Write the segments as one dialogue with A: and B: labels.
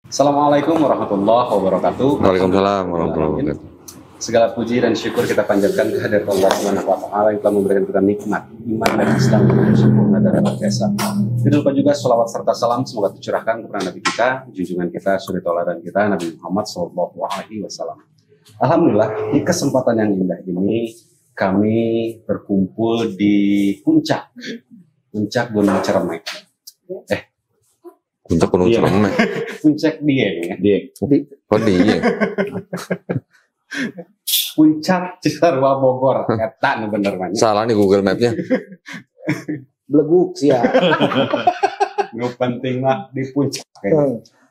A: Assalamualaikum warahmatullahi wabarakatuh.
B: Waalaikumsalam warahmatullahi wabarakatuh.
A: Segala puji dan syukur kita panjatkan kehadirat Allah Subhanahu wa taala yang telah memberikan kita nikmat iman dan Islam yang sempurna dan luar biasa. Tidak lupa juga selawat serta salam semoga tercurahkan kepada Nabi kita, junjungan kita, suri tauladan kita Nabi Muhammad SAW. Alhamdulillah di kesempatan yang indah ini kami berkumpul di puncak Gunung Ciremai.
B: Puncak Gunung Ciremai.
A: Puncak Dieng ya.
B: Dieng.
A: Puncak Cisarua Bogor, kata nu bener banyak.
B: Salah nih Google Map-nya.
C: Beleguk sih ya.
A: Nu penting mah di puncak.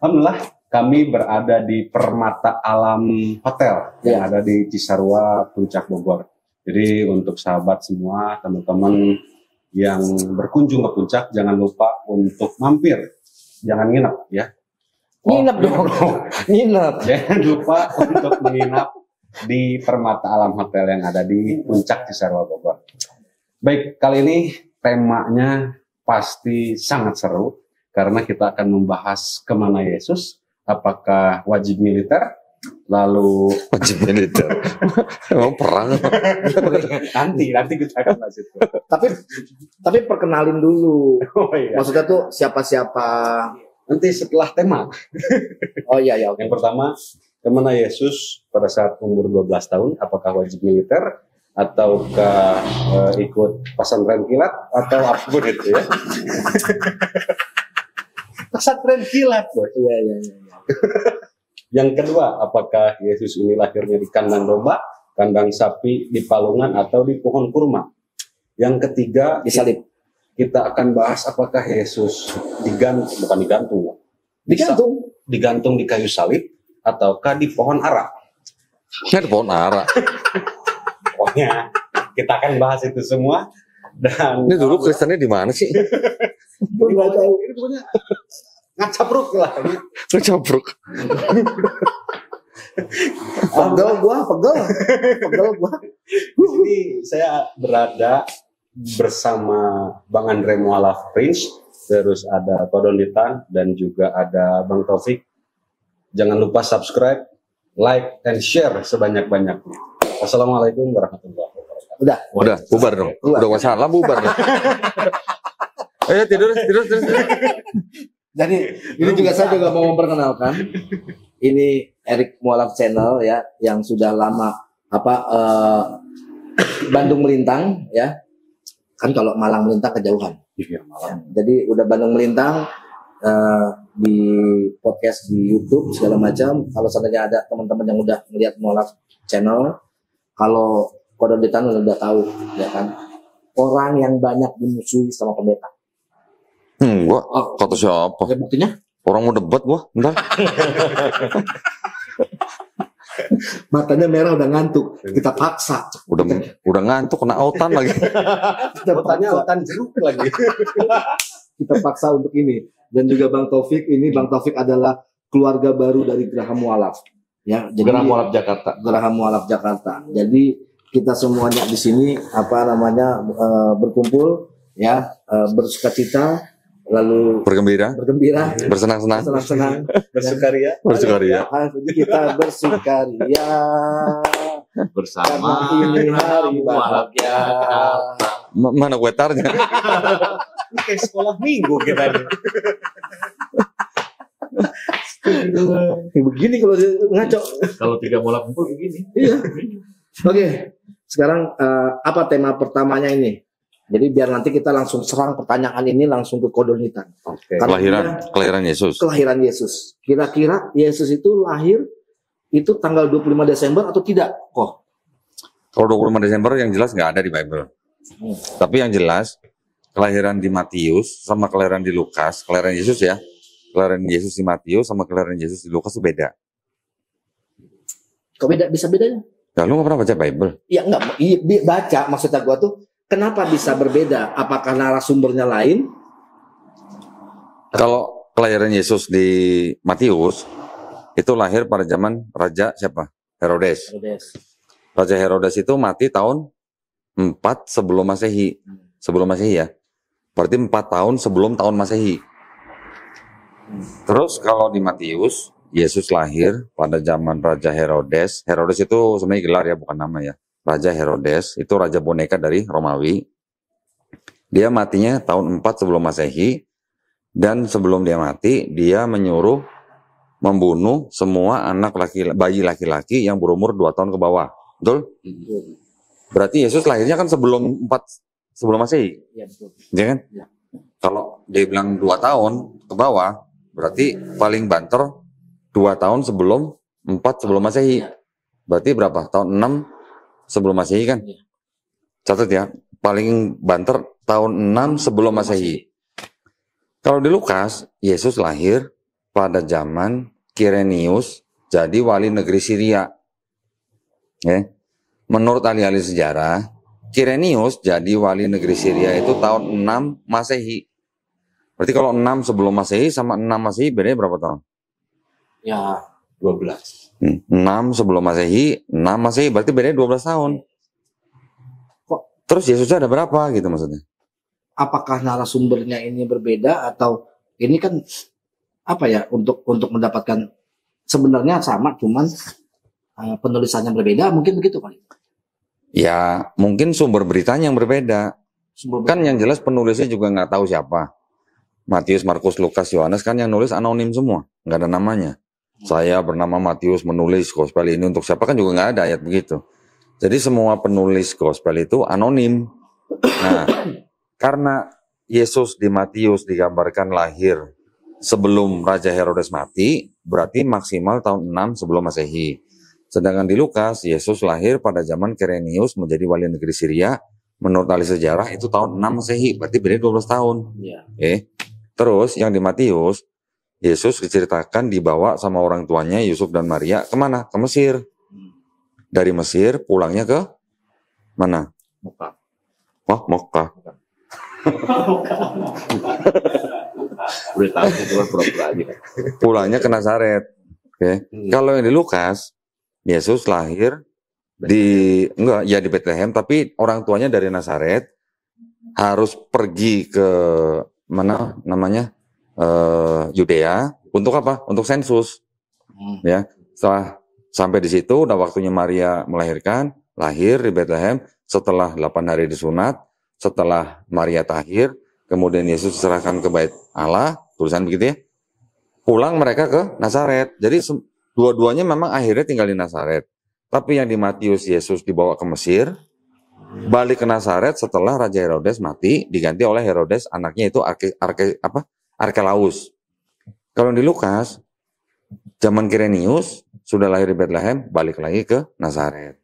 A: Alhamdulillah kami berada di Permata Alam Hotel yang ada di Cisarua Puncak Bogor. Jadi untuk sahabat semua, teman-teman yang berkunjung ke puncak jangan lupa untuk mampir. Jangan nginep ya.
C: Nginep dong. Nginep.
A: Jangan lupa untuk menginap di Permata Alam Hotel yang ada di Puncak Cisarua Bogor. Baik, kali ini temanya pasti sangat seru karena kita akan membahas kemana Yesus, apakah wajib militer, lalu
B: Wajib militer. Emang perang?
A: nanti kita akan bahas itu.
C: Tapi perkenalin dulu.
A: Oh iya.
C: Maksudnya tuh siapa-siapa.
A: Nanti setelah tema.
C: Oh iya ya.
A: Yang pertama, kemana Yesus pada saat umur 12 tahun, apakah wajib militer ataukah ikut pesantren kilat atau apapun itu ya. Pesantren kilat, Bos.
C: Iya.
A: Yang kedua, apakah Yesus ini lahirnya di kandang domba, kandang sapi, di palungan atau di pohon kurma. Yang ketiga,
C: Disalib.
A: kita akan bahas apakah Yesus digantung di kayu salib ataukah di pohon ara.
B: Ini ada pohon ara.
A: Pokoknya kita akan bahas itu semua. Dan
B: Ini dulu Kristennya di mana sih?
C: Gue nggak tahu.
A: ini pokoknya ngacapruk lah.
B: Kecapruk.
C: Pegel gua.
A: Di sini saya berada bersama Bang Andre Mualaf Prince, terus ada Kodonditan dan juga ada Bang Taufik. Jangan lupa subscribe, like, and share sebanyak-banyaknya. Wassalamualaikum warahmatullahi wabarakatuh.
B: Udah, bubar dong. Udah masalah bubar dong. Ayo tidur.
C: Jadi ini juga saya juga mau memperkenalkan. Ini Erik Mualaf Channel ya, yang sudah lama Bandung melintang ya. Kan kalau Malang melintang kejauhan.
A: Iya, malam.
C: Jadi udah Bandung melintang di podcast di YouTube segala macam. Kalau seandainya ada teman-teman yang udah melihat Mualaf Channel, kalau Kodonditan udah tahu ya kan, orang yang banyak dimusuhi sama pendeta.
B: Gua kata siapa?
C: Ya buktinya
B: Orang mau debat gua, bentar.
C: matanya merah udah ngantuk, kita paksa.
B: Udah ngantuk kena autan lagi.
A: Otan jeruk lagi.
C: Kita paksa untuk ini. Dan juga Bang Taufik, ini Bang Taufik adalah keluarga baru dari Geraham Mualaf. Ya, jadi
B: Geraham Mualaf Jakarta.
C: Geraham Mualaf Jakarta. Jadi kita semuanya di sini berkumpul ya, bersukacita, lalu
B: Bergembira,
C: bersenang-senang,
A: Bersukaria.
B: bersukaria.
C: Kita bersukaria
D: bersama
C: karena ini hari bahagia.
B: Mana wetarnya?
A: Kayak sekolah minggu kita nih.
C: Begini kalau dia ngaco.
D: kalau tiga bola kumpul begini.
C: Iya. Oke. Sekarang apa tema pertamanya ini? Jadi biar nanti kita langsung serang pertanyaan ini langsung ke Kodonditan.
A: Oke.
B: Kelahiran Yesus.
C: Kelahiran Yesus. Kira-kira Yesus itu lahir itu tanggal 25 Desember atau tidak?
B: Kalau 25 Desember yang jelas nggak ada di Bible. Tapi yang jelas kelahiran di Matius sama kelahiran di Lukas, kelahiran Yesus ya. Kelahiran Yesus di Matius sama kelahiran Yesus di Lukas itu beda.
C: Kok bisa bedanya?
B: Ya lu nggak pernah baca Bible?
C: Ya enggak, baca maksudnya gua tuh kenapa bisa berbeda? Apakah narasumbernya lain?
B: Kalau kelahiran Yesus di Matius itu lahir pada zaman Raja siapa? Herodes. Raja Herodes itu mati tahun 4 sebelum Masehi. Sebelum Masehi ya. Berarti 4 tahun sebelum tahun Masehi. Terus kalau di Matius, Yesus lahir pada zaman Raja Herodes. Herodes itu sebenarnya gelar ya, bukan nama ya. Raja Herodes itu raja boneka dari Romawi. Dia matinya tahun 4 sebelum Masehi. Dan sebelum dia mati, dia menyuruh membunuh semua bayi laki-laki yang berumur 2 tahun ke bawah. Betul? Berarti Yesus lahirnya kan sebelum Masehi.
C: Iya betul.
B: Ya kan?
C: Ya.
B: Kalau dia bilang 2 tahun ke bawah, berarti paling banter 2 tahun sebelum 4 sebelum Masehi. Berarti berapa? Tahun 6 sebelum Masehi kan?
C: Iya.
B: Catat ya, paling banter tahun 6 sebelum Masehi. Kalau di Lukas, Yesus lahir pada zaman Kirenius jadi wali negeri Syria. Ya. Menurut ahli-ahli sejarah, Kirenius jadi wali negeri Syria itu tahun 6 Masehi. Berarti kalau 6 sebelum Masehi sama 6 Masehi bedanya berapa tahun?
C: Ya
A: 12.
B: 6 sebelum Masehi, 6 Masehi, berarti bedanya 12 tahun.
C: Kok?
B: Terus Yesusnya ada berapa gitu maksudnya?
C: apakah narasumbernya ini berbeda atau ini kan apa ya untuk mendapatkan sebenarnya sama cuman penulisannya berbeda mungkin begitu kali.
B: Ya mungkin sumber beritanya yang berbeda. Kan yang jelas penulisnya juga nggak tahu siapa. Matius, Markus, Lukas, Yohanes kan yang nulis anonim semua, nggak ada namanya. Saya bernama Matius menulis gospel ini untuk siapa kan juga nggak ada ayat begitu. Jadi semua penulis gospel itu anonim. Nah, karena Yesus di Matius digambarkan lahir sebelum Raja Herodes mati, berarti maksimal tahun 6 sebelum Masehi. Sedangkan di Lukas, Yesus lahir pada zaman Kirenius menjadi wali negeri Syria. Menurut ahli sejarah itu tahun 6 Masehi, berarti beda 12 tahun.
C: Iya.
B: Terus yang di Matius, Yesus diceritakan dibawa sama orang tuanya Yusuf dan Maria kemana? Ke Mesir. Dari Mesir pulangnya ke mana?
C: Mekah.
B: Wah, Mekah.
C: Udah tahu keluar pura-pura aja.
B: Pulangnya ke Nazaret. Kalau yang di Lukas, Yesus lahir di Bethlehem, tapi orang tuanya dari Nazaret harus pergi ke mana namanya Yudea untuk apa? Untuk sensus. Ya, setelah sampai di situ, udah waktunya Maria melahirkan, lahir di Bethlehem. Setelah 8 hari disunat, setelah Maria tahir, kemudian Yesus diserahkan ke Bait Allah, tulisan begitu ya. Pulang mereka ke Nazaret. Jadi dua-duanya memang akhirnya tinggal di Nazaret. Tapi yang di Matius Yesus dibawa ke Mesir, balik ke Nazaret setelah Raja Herodes mati, diganti oleh Herodes anaknya itu Arkelaus. Kalau di Lukas, zaman Kirenius sudah lahir di Bethlehem, balik lagi ke Nazaret.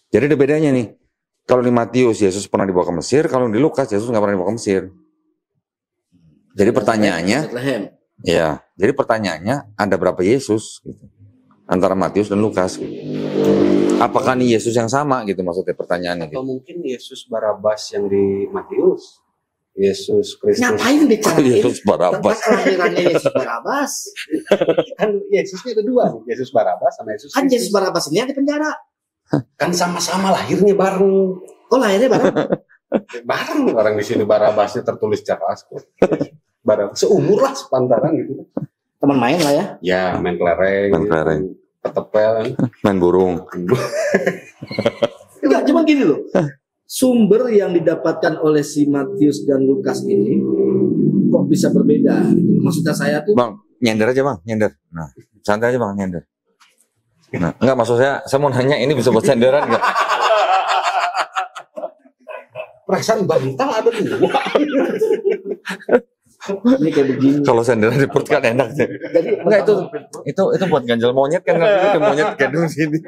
B: Jadi ada bedanya nih. Kalau di Matius Yesus pernah dibawa ke Mesir, kalau di Lukas Yesus nggak pernah dibawa ke Mesir. Jadi pertanyaannya, ya, jadi pertanyaannya ada berapa Yesus gitu, antara Matius dan Lukas? Gitu. Apakah ini Yesus yang sama gitu maksudnya pertanyaannya?
A: Atau
B: Gitu.
A: mungkin Yesus Barabas yang di Matius, Yesus Kristus.
C: Ngapain bicarain
B: Yesus Barabas.
C: tempat kelahirannya Yesus Barabas?
A: Kan Yesusnya ada dua, Yesus Barabas sama Yesus
C: Kan
A: Kristus.
C: Yesus Barabas ini ada di penjara.
A: Kan sama-sama lahirnya bareng.
C: Kok lahirnya bareng?
A: Bareng orang di sini Barabasnya tertulis jelas kok. Bareng seumur lah sepantaran gitu.
C: Teman main lah ya.
A: Ya, main kelereng.
B: Main kelereng.
A: Ketepel.
B: Main burung.
C: Enggak, cuma gini loh. Sumber yang didapatkan oleh si Matius dan Lukas ini kok bisa berbeda? Maksudnya saya tuh
B: Bang, nyender aja bang, nyender. Nah, santai aja bang, nyender. Nah, enggak maksud saya mau nanya ini bisa buat senderan enggak?
A: Perasaan bantal ada dua.
C: ini kayak begini.
B: Kalau senderan di perut kan enak sih.
C: Jadi
B: Enggak itu buat ganjel monyet kan nanti monyet gendong sini.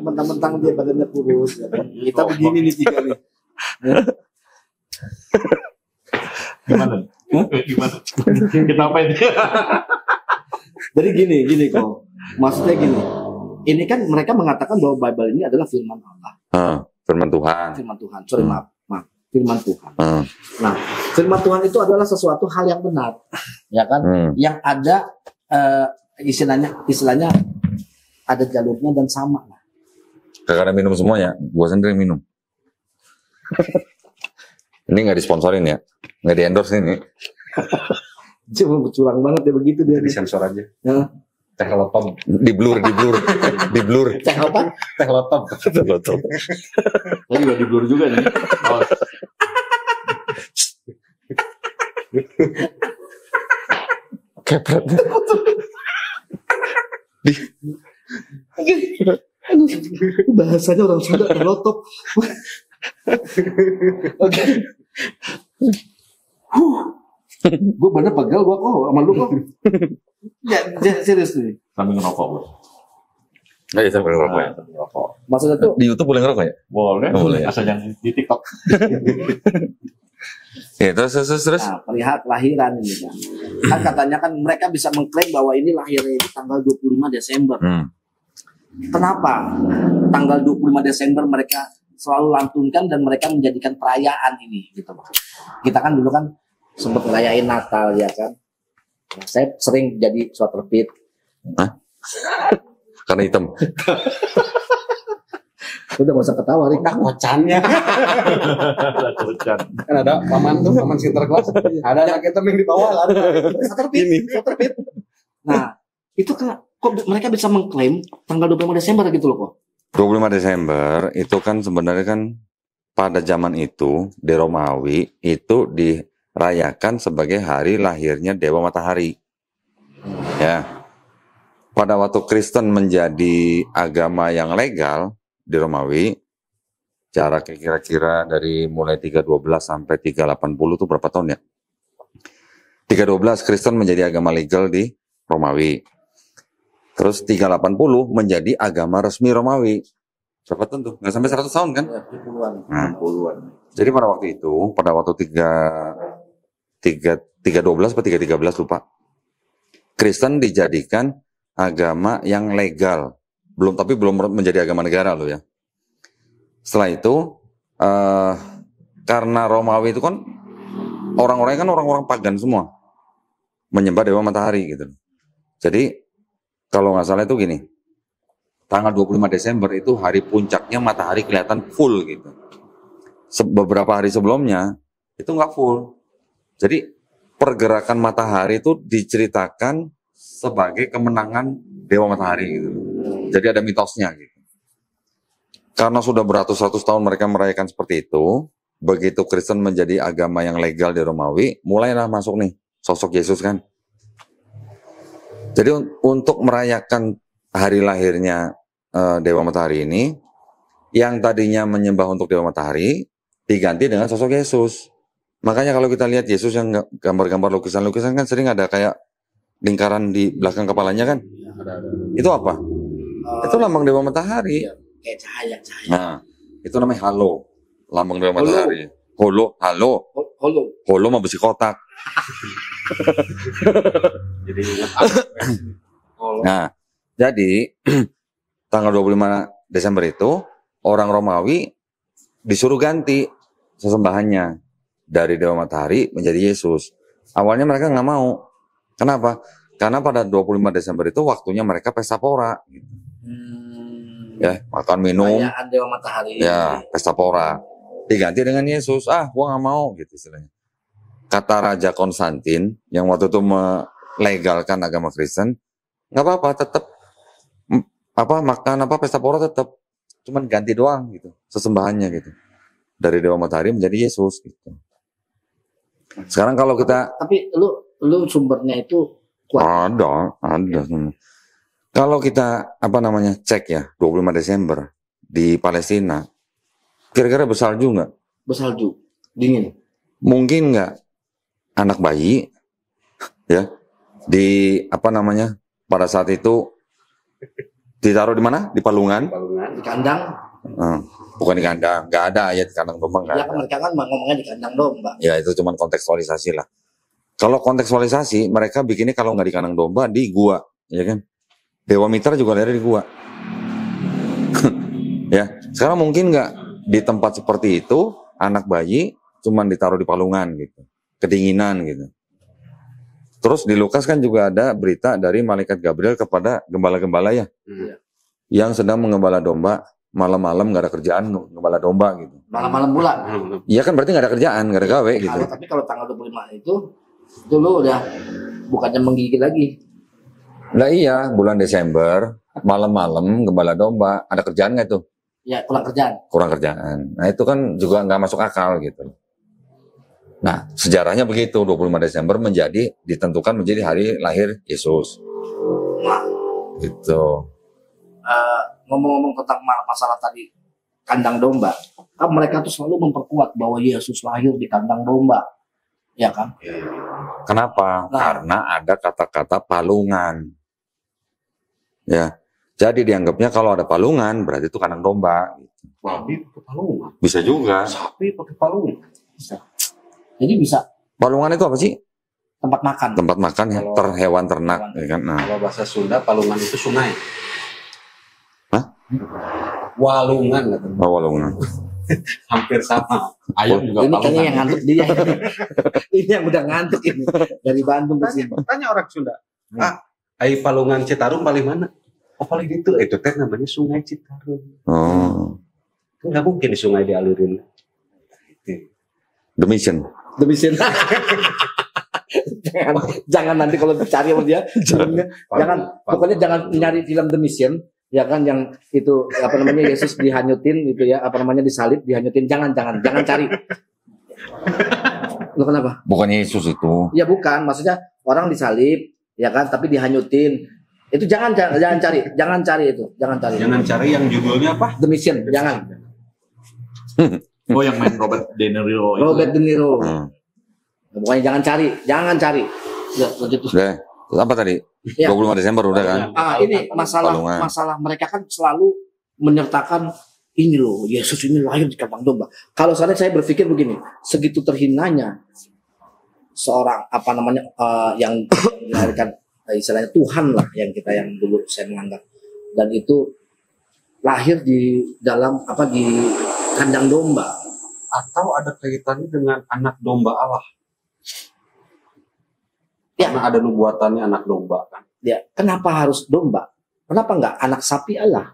C: mentang-mentang dia badannya kurus. Ya. Kita begini nih tiga nih.
D: Gimana? Gimana? Kita apa ini?
C: Jadi gini kok. Maksudnya gini. Ini kan mereka mengatakan bahwa Bible ini adalah firman Allah.
B: Firman Tuhan.
C: Firman Tuhan. Sorry maaf. Firman Tuhan. Nah, firman Tuhan itu adalah sesuatu hal yang benar, ya kan? Yang ada istilahnya ada jalurnya dan sama lah.
B: Kakak minum semua ya, gua sendiri minum. Ini nggak disponsorin ya, nggak di endorse ini.
C: Cuma curang banget ya begitu dia.
A: Jadi sensor aja.
C: Nah.
A: Teh lotom.
B: Di blur.
C: Teh apa?
A: Teh lotom.
D: Oh juga di blur juga nih. Oh,
B: Kepret.
C: Bahasanya orang Sunda terlotop. Oke. Gue bener pegel gue kok sama lu kok. Ya, serius nih.
D: sambil ngerokok, Bos.
B: Nah, iya, sambil ngerokok ya.
D: Sambil ngerokok.
C: Maksudnya tuh
B: Di YouTube boleh ngerokok ya?
D: Boleh,
B: Boleh.
D: asal jangan di TikTok.
B: Ya, terus.
C: nah, perihal kelahiran ini kan. Kan katanya kan mereka bisa mengklaim bahwa ini lahirnya itu tanggal 25 Desember. Kenapa? Tanggal 25 Desember mereka selalu lantunkan dan mereka menjadikan perayaan ini gitu. Kita kan dulu kan sempat ngerayain Natal ya kan. Nah, saya sering jadi sweater pit.
B: Karena hitam.
C: Udah gak usah ketawa, Rik.
A: Udah kocannya. Kan ada paman Sinterklas. Ada anak kita yang di bawah kan.
C: Sweater pit. Nah, itu kan kok mereka bisa mengklaim tanggal 25 Desember gitu loh kok.
B: 25 Desember itu kan sebenarnya kan pada zaman itu di Romawi itu dirayakan sebagai hari lahirnya Dewa Matahari. Ya. Pada waktu Kristen menjadi agama yang legal di Romawi, jaraknya kira-kira dari mulai 312 sampai 380 itu berapa tahun ya? 312 Kristen menjadi agama legal di Romawi. Terus 380 menjadi agama resmi Romawi. Berapa tahun tuh? Nggak sampai 100 tahun kan?
C: Ya, 70-an.
B: Nah, jadi pada waktu itu, pada waktu 312 atau 313 lupa. Kristen dijadikan agama yang legal. Tapi belum menjadi agama negara loh ya. Setelah itu, karena Romawi itu kan orang-orangnya kan orang-orang pagan semua. Menyembah Dewa Matahari gitu. Jadi, kalau nggak salah itu gini, tanggal 25 Desember itu hari puncaknya matahari kelihatan full gitu. Beberapa hari sebelumnya itu nggak full. Jadi pergerakan matahari itu diceritakan sebagai kemenangan Dewa Matahari gitu. Jadi ada mitosnya gitu. Karena sudah beratus-ratus tahun mereka merayakan seperti itu, begitu Kristen menjadi agama yang legal di Romawi, mulailah masuk nih sosok Yesus kan. Jadi untuk merayakan hari lahirnya Dewa Matahari ini, yang tadinya menyembah untuk Dewa Matahari, diganti dengan sosok Yesus. Makanya kalau kita lihat Yesus yang gambar-gambar lukisan-lukisan kan sering ada kayak lingkaran di belakang kepalanya kan. Itu apa? Itu lambang Dewa Matahari.
C: Kayak cahaya.
B: Nah, itu namanya halo. Lambang Dewa Matahari. Holo. Holo mah besi kotak.
A: Jadi
B: Nah, jadi tanggal 25 Desember itu orang Romawi disuruh ganti sesembahannya dari Dewa Matahari menjadi Yesus. Awalnya mereka nggak mau. Kenapa? Karena pada 25 Desember itu waktunya mereka pesta pora. Ya, makan minum.
C: Perayaan Dewa Matahari.
B: Ya, pesta pora. Diganti dengan Yesus. Gua nggak mau gitu istilahnya. Kata Raja Konstantin yang waktu itu melegalkan agama Kristen, nggak apa-apa, tetap makan pesta pora tetap, cuman ganti doang gitu, sesembahannya gitu, dari Dewa Matahari menjadi Yesus gitu. Sekarang kalau kita,
C: tapi lu sumbernya itu kuat.
B: ada. Kalau kita cek ya 25 Desember di Palestina, kira-kira bersalju nggak?
C: Bersalju, dingin.
B: Mungkin nggak anak bayi ya di pada saat itu ditaruh di mana? Di palungan?
C: Di kandang.
B: Bukan di kandang, nggak ada ayat di kandang domba nggak
C: Ya
B: ada.
C: mereka kan ngomongnya di kandang domba.
B: Ya itu cuma kontekstualisasi lah. Kalau kontekstualisasi mereka bikinnya kalau nggak di kandang domba di gua, ya kan? Dewa Mitra juga lahir di gua. Ya, sekarang mungkin nggak di tempat seperti itu anak bayi cuman ditaruh di palungan gitu, kedinginan gitu. Terus di Lukas kan juga ada berita dari malaikat Gabriel kepada gembala-gembala ya, yang sedang mengembala domba, malam-malam nggak ada kerjaan gembala domba gitu.
C: Malam-malam pula.
B: Iya kan berarti nggak ada kerjaan, nggak ada gawe gitu.
C: Tapi kalau tanggal 25 itu Itu lu udah bukannya menggigit lagi.
B: Lah iya, bulan Desember, malam-malam gembala domba, ada kerjaan nggak tuh?
C: Ya kurang kerjaan.
B: Kurang kerjaan. Nah itu kan juga nggak masuk akal gitu. Nah sejarahnya begitu, 25 Desember ditentukan menjadi hari lahir Yesus.
C: Nah,
B: Gitu.
C: ngomong-ngomong tentang masalah tadi kandang domba, kan mereka tuh selalu memperkuat bahwa Yesus lahir di kandang domba, ya kan?
B: Kenapa?
C: Nah.
B: Karena ada kata-kata palungan. Ya, jadi dianggapnya kalau ada palungan berarti itu kandang domba.
A: Babi pakai palungan,
B: Bisa juga.
A: sapi pakai palungan.
C: Jadi bisa
B: Palungan itu apa sih?
C: tempat makan.
B: Tempat makan ya,
A: Kalau-
B: hewan ternak, ya kan? Nah,
A: Kalau bahasa Sunda palungan itu sungai.
B: Hah?
A: Walungan katanya.
B: palungan.
A: Hampir sama. Ayam juga
C: Ini kayaknya
A: palungan.
C: yang ngantuk dia. Ini yang udah ngantuk ini dari Bandung ke sini.
A: Tanya orang Sunda. Ai palungan Citarum paling mana? Oh paling itu teh namanya Sungai Citarum.
B: Oh,
A: Nggak mungkin di sungai dialirin.
B: the mission.
C: Demikian. jangan nanti kalau dicari sama dia, jangan pokoknya jangan nyari film The Mission, ya kan, yang itu apa namanya Yesus dihanyutin itu ya, apa namanya disalib dihanyutin, jangan cari. Lo kenapa?
B: Bukan Yesus itu.
C: Ya bukan, maksudnya orang disalib, ya kan, tapi dihanyutin. Itu jangan cari itu, jangan cari.
A: Jangan cari yang judulnya apa?
C: The Mission, jangan.
D: Oh yang main Robert De Niro itu.
C: Robert De Niro.
B: Hmm.
C: Pokoknya jangan cari. Ya, lanjut.
B: Udah, apa tadi?
C: Ya.
B: 25 Desember udah kan?
C: Ini
B: Palungan.
C: masalah mereka kan selalu menyertakan ini loh, Yesus ini lahir di kandang domba. Kalau saya berpikir begini, segitu terhinanya seorang apa namanya yang dilahirkan istilahnya Tuhan lah, yang dulu saya menganggap, dan itu lahir di dalam di kandang domba.
A: Atau ada kaitannya dengan anak domba Allah?
C: Ya.
A: Karena ada nubuatannya anak domba kan.
C: Ya, kenapa harus domba? Kenapa nggak anak sapi Allah?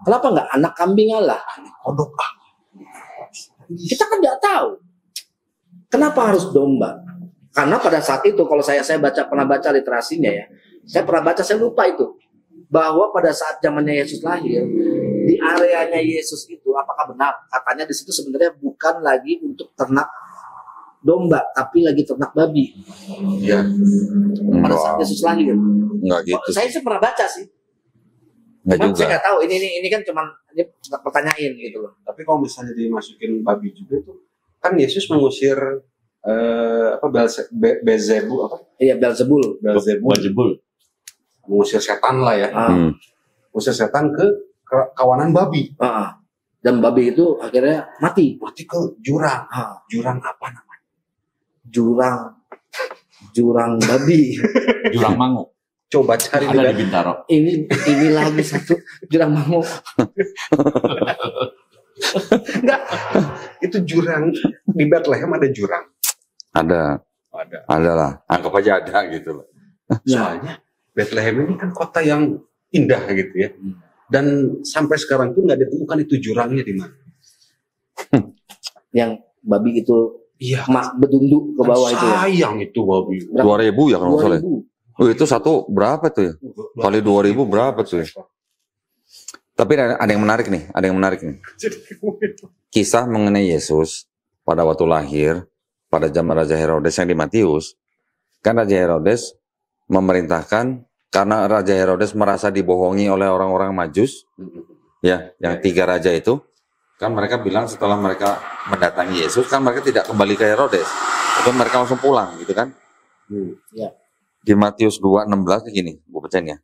C: Kenapa nggak anak kambing Allah?
A: Kodok ah.
C: Kita kan nggak tahu. Kenapa harus domba? Karena pada saat itu kalau saya pernah baca literasinya ya, saya lupa itu, bahwa pada saat zamannya Yesus lahir, di areanya Yesus itu, apakah benar katanya di situ sebenarnya bukan lagi untuk ternak domba, tapi lagi ternak babi
A: Iya.
C: pada saat Yesus lahir.
B: Enggak gitu.
C: Saya sih pernah baca sih.
B: Enggak
C: Cuman
B: juga.
C: saya nggak tahu. Ini kan cuman ini pertanyaan gitu loh.
A: Tapi kalau misalnya dimasukin babi juga tuh, kan Yesus mengusir Beelzebub apa?
C: Iya, Beelzebul.
D: Wajibul.
A: Mengusir setan lah ya.
B: Hmm.
A: Mengusir setan ke kawanan babi.
C: Dan babi itu akhirnya mati.
A: Mati ke jurang. Jurang apa namanya?
C: Jurang babi.
D: Jurang Mangu.
A: Coba cari
D: Ada
A: di
D: di Bintaro.
C: Ini lagi satu jurang mangu.
A: Enggak. Itu jurang di Bethlehem ada jurang.
B: Ada lah. Anggap aja ada gitu loh.
A: Soalnya Bethlehem ini kan kota yang indah gitu ya. Dan sampai sekarang pun nggak ditemukan itu jurangnya di mana.
C: Yang babi itu
A: Iya.
C: bedunduk ke bawah itu ya.
A: Sayang itu babi.
B: 2000 ya kalau nggak salah.
C: 2000.
B: Oh itu satu berapa tuh ya? Kali 2000 berapa tuh ya? Tapi ada yang menarik nih. Kisah mengenai Yesus pada waktu lahir pada zaman Raja Herodes yang di Matius. Kan Raja Herodes memerintahkan karena Raja Herodes merasa dibohongi oleh orang-orang Majus, ya, yang 3 raja itu, kan mereka bilang setelah mereka mendatangi Yesus, kan mereka tidak kembali ke Herodes, atau mereka langsung pulang, gitu kan?
C: Ya.
B: Di Matius 2:16 gini, gue bacain ya.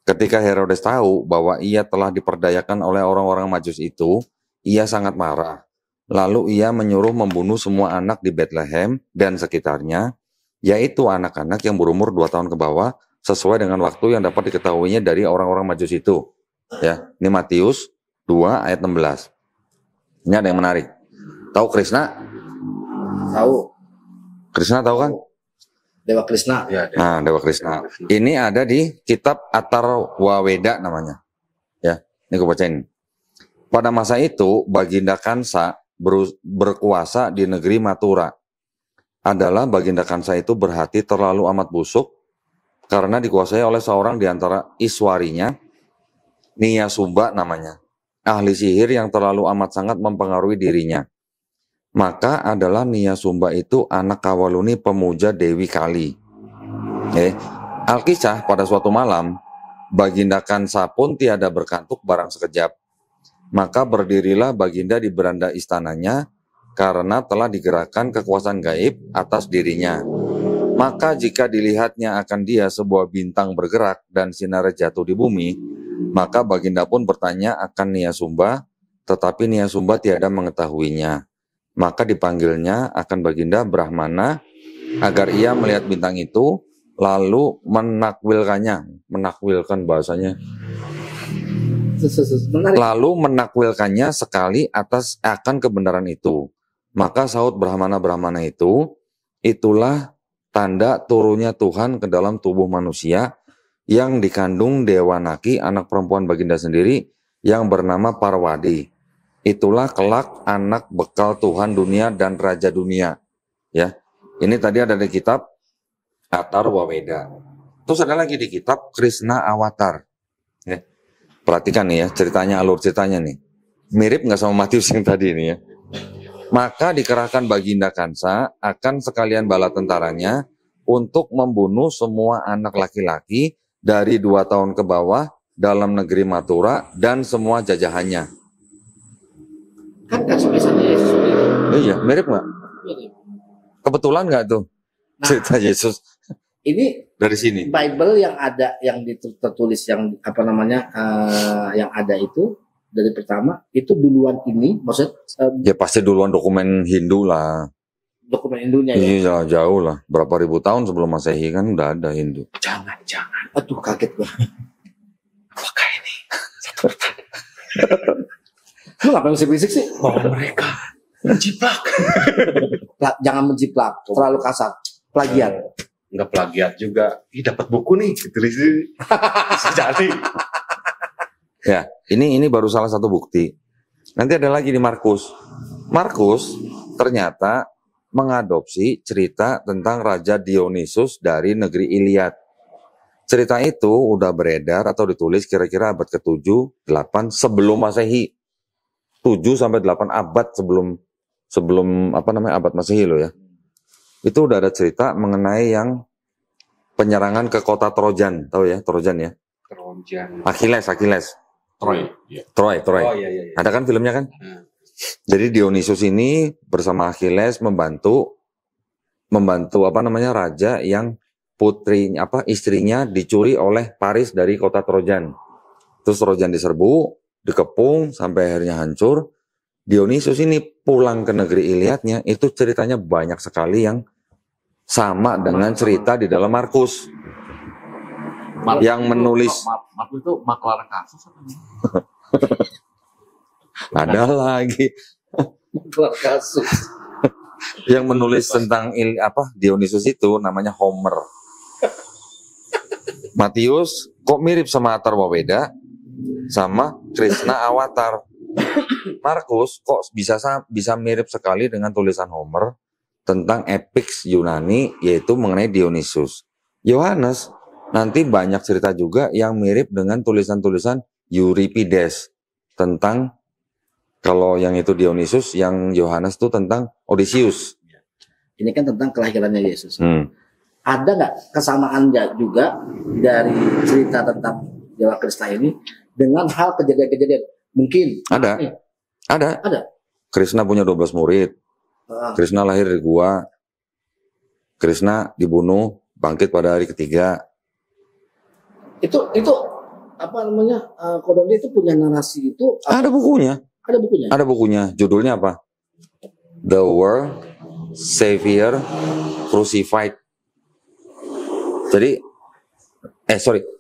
B: Ketika Herodes tahu bahwa ia telah diperdayakan oleh orang-orang Majus itu, ia sangat marah. Lalu ia menyuruh membunuh semua anak di Bethlehem dan sekitarnya, yaitu anak-anak yang berumur 2 tahun ke bawah, sesuai dengan waktu yang dapat diketahuinya dari orang-orang Majus itu. Ya, ini Matius 2 ayat 16. Ini ada yang menarik. Tahu Krishna?
C: Tahu
B: Krishna tahu kan?
C: Dewa Krishna.
A: Ya,
B: Nah, Dewa Krishna. Ini ada di kitab Atharwaveda namanya. Ya, ini gue bacain. Pada masa itu, Baginda Kansa berkuasa di negeri Mathura. adalah Baginda Kansa itu berhati terlalu amat busuk karena dikuasai oleh seorang di antara iswarinya, Niyasumba namanya, ahli sihir yang terlalu amat sangat mempengaruhi dirinya. Maka adalah Niyasumba itu anak Kawaluni pemuja Dewi Kali. Alkisah pada suatu malam, Baginda Kansa pun tiada berkantuk barang sekejap. Maka berdirilah Baginda di beranda istananya karena telah digerakkan kekuasaan gaib atas dirinya. Maka jika dilihatnya akan dia sebuah bintang bergerak dan sinar jatuh di bumi, maka Baginda pun bertanya akan Niyasumba, tetapi Niyasumba tiada mengetahuinya. Maka dipanggilnya akan Baginda Brahmana agar ia melihat bintang itu, lalu menakwilkan bahasanya. Lalu menakwilkannya sekali atas akan kebenaran itu. Maka sahut Brahmana itu, itulah tanda turunnya Tuhan ke dalam tubuh manusia yang dikandung Dewanaki, anak perempuan Baginda sendiri, yang bernama Parwadi. Itulah kelak anak bekal Tuhan dunia dan Raja dunia. Ya, ini tadi ada di kitab Atharwaveda. Terus ada lagi di kitab Krishna Avatar. Ya. Perhatikan nih ya, ceritanya, alur ceritanya nih. Mirip nggak sama Matius yang tadi nih ya. Maka dikerahkan Baginda Kansa akan sekalian bala tentaranya untuk membunuh semua anak laki-laki dari 2 tahun ke bawah dalam negeri Mathura dan semua jajahannya.
C: Kan biasanya Yesus.
B: Iya, mirip nggak?
C: Mirip.
B: Kebetulan nggak tuh cerita Yesus?
C: Ini
B: Dari sini.
C: Bible yang ada, yang tertulis, yang yang ada itu dari pertama itu duluan ini, maksud
B: Ya pasti duluan dokumen Hindu lah.
C: dokumen Hindunya ya.
B: Iya jauh lah, berapa ribu tahun sebelum Masehi kan udah ada Hindu.
C: Jangan. Aduh kaget gua. Apakah ini? Lu ngapain berisik sih?
A: Bahwa mereka menjiplak.
C: Jangan menjiplak, terlalu kasar. Plagiat.
A: Enggak plagiat juga. Ih, dapat buku nih, ditulis bisa jadi.
B: Ya, ini baru salah satu bukti. Nanti ada lagi di Markus. Markus ternyata mengadopsi cerita tentang Raja Dionysus dari negeri Iliad. Cerita itu udah beredar atau ditulis kira-kira abad ke-7, 8 sebelum Masehi. 7 sampai 8 abad sebelum abad Masehi loh ya. Itu udah ada cerita mengenai yang penyerangan ke kota Trojan, tahu ya, Trojan ya?
A: Trojan.
B: Achilles.
A: Troy. Iya.
B: Troy.
A: Oh iya.
B: Ada kan filmnya kan?
A: Hmm.
B: Jadi Dionysus ini bersama Achilles membantu raja yang istrinya dicuri oleh Paris dari kota Trojan. Terus Trojan diserbu, dikepung sampai akhirnya hancur. Dionysus ini pulang ke negeri Iliadnya, itu ceritanya banyak sekali yang sama dengan cerita di dalam Markus. Yang menulis
D: Markus itu maklar kasus.
B: ada lagi
C: Kasus.
B: yang menulis tentang Dionysus itu namanya Homer. Matius kok mirip sama Atharwaveda sama Krishna Avatar. Markus kok bisa mirip sekali dengan tulisan Homer tentang epics Yunani, yaitu mengenai Dionysus. Yohanes nanti banyak cerita juga yang mirip dengan tulisan-tulisan Euripides tentang, kalau yang itu Dionysus, yang Yohanes itu tentang Odysseus.
C: Ini kan tentang kelahirannya Yesus. Ada nggak kesamaan juga dari cerita tentang Dewa Krishna ini dengan hal kejadian-kejadian? Mungkin.
B: Ada. Krishna punya 12 murid. Krishna lahir di gua. Krishna dibunuh, bangkit pada hari ketiga.
C: Itu Kodonde itu punya narasi itu.
B: Ada bukunya.
C: Ada bukunya.
B: Judulnya apa? The World Savior Crucified. Jadi,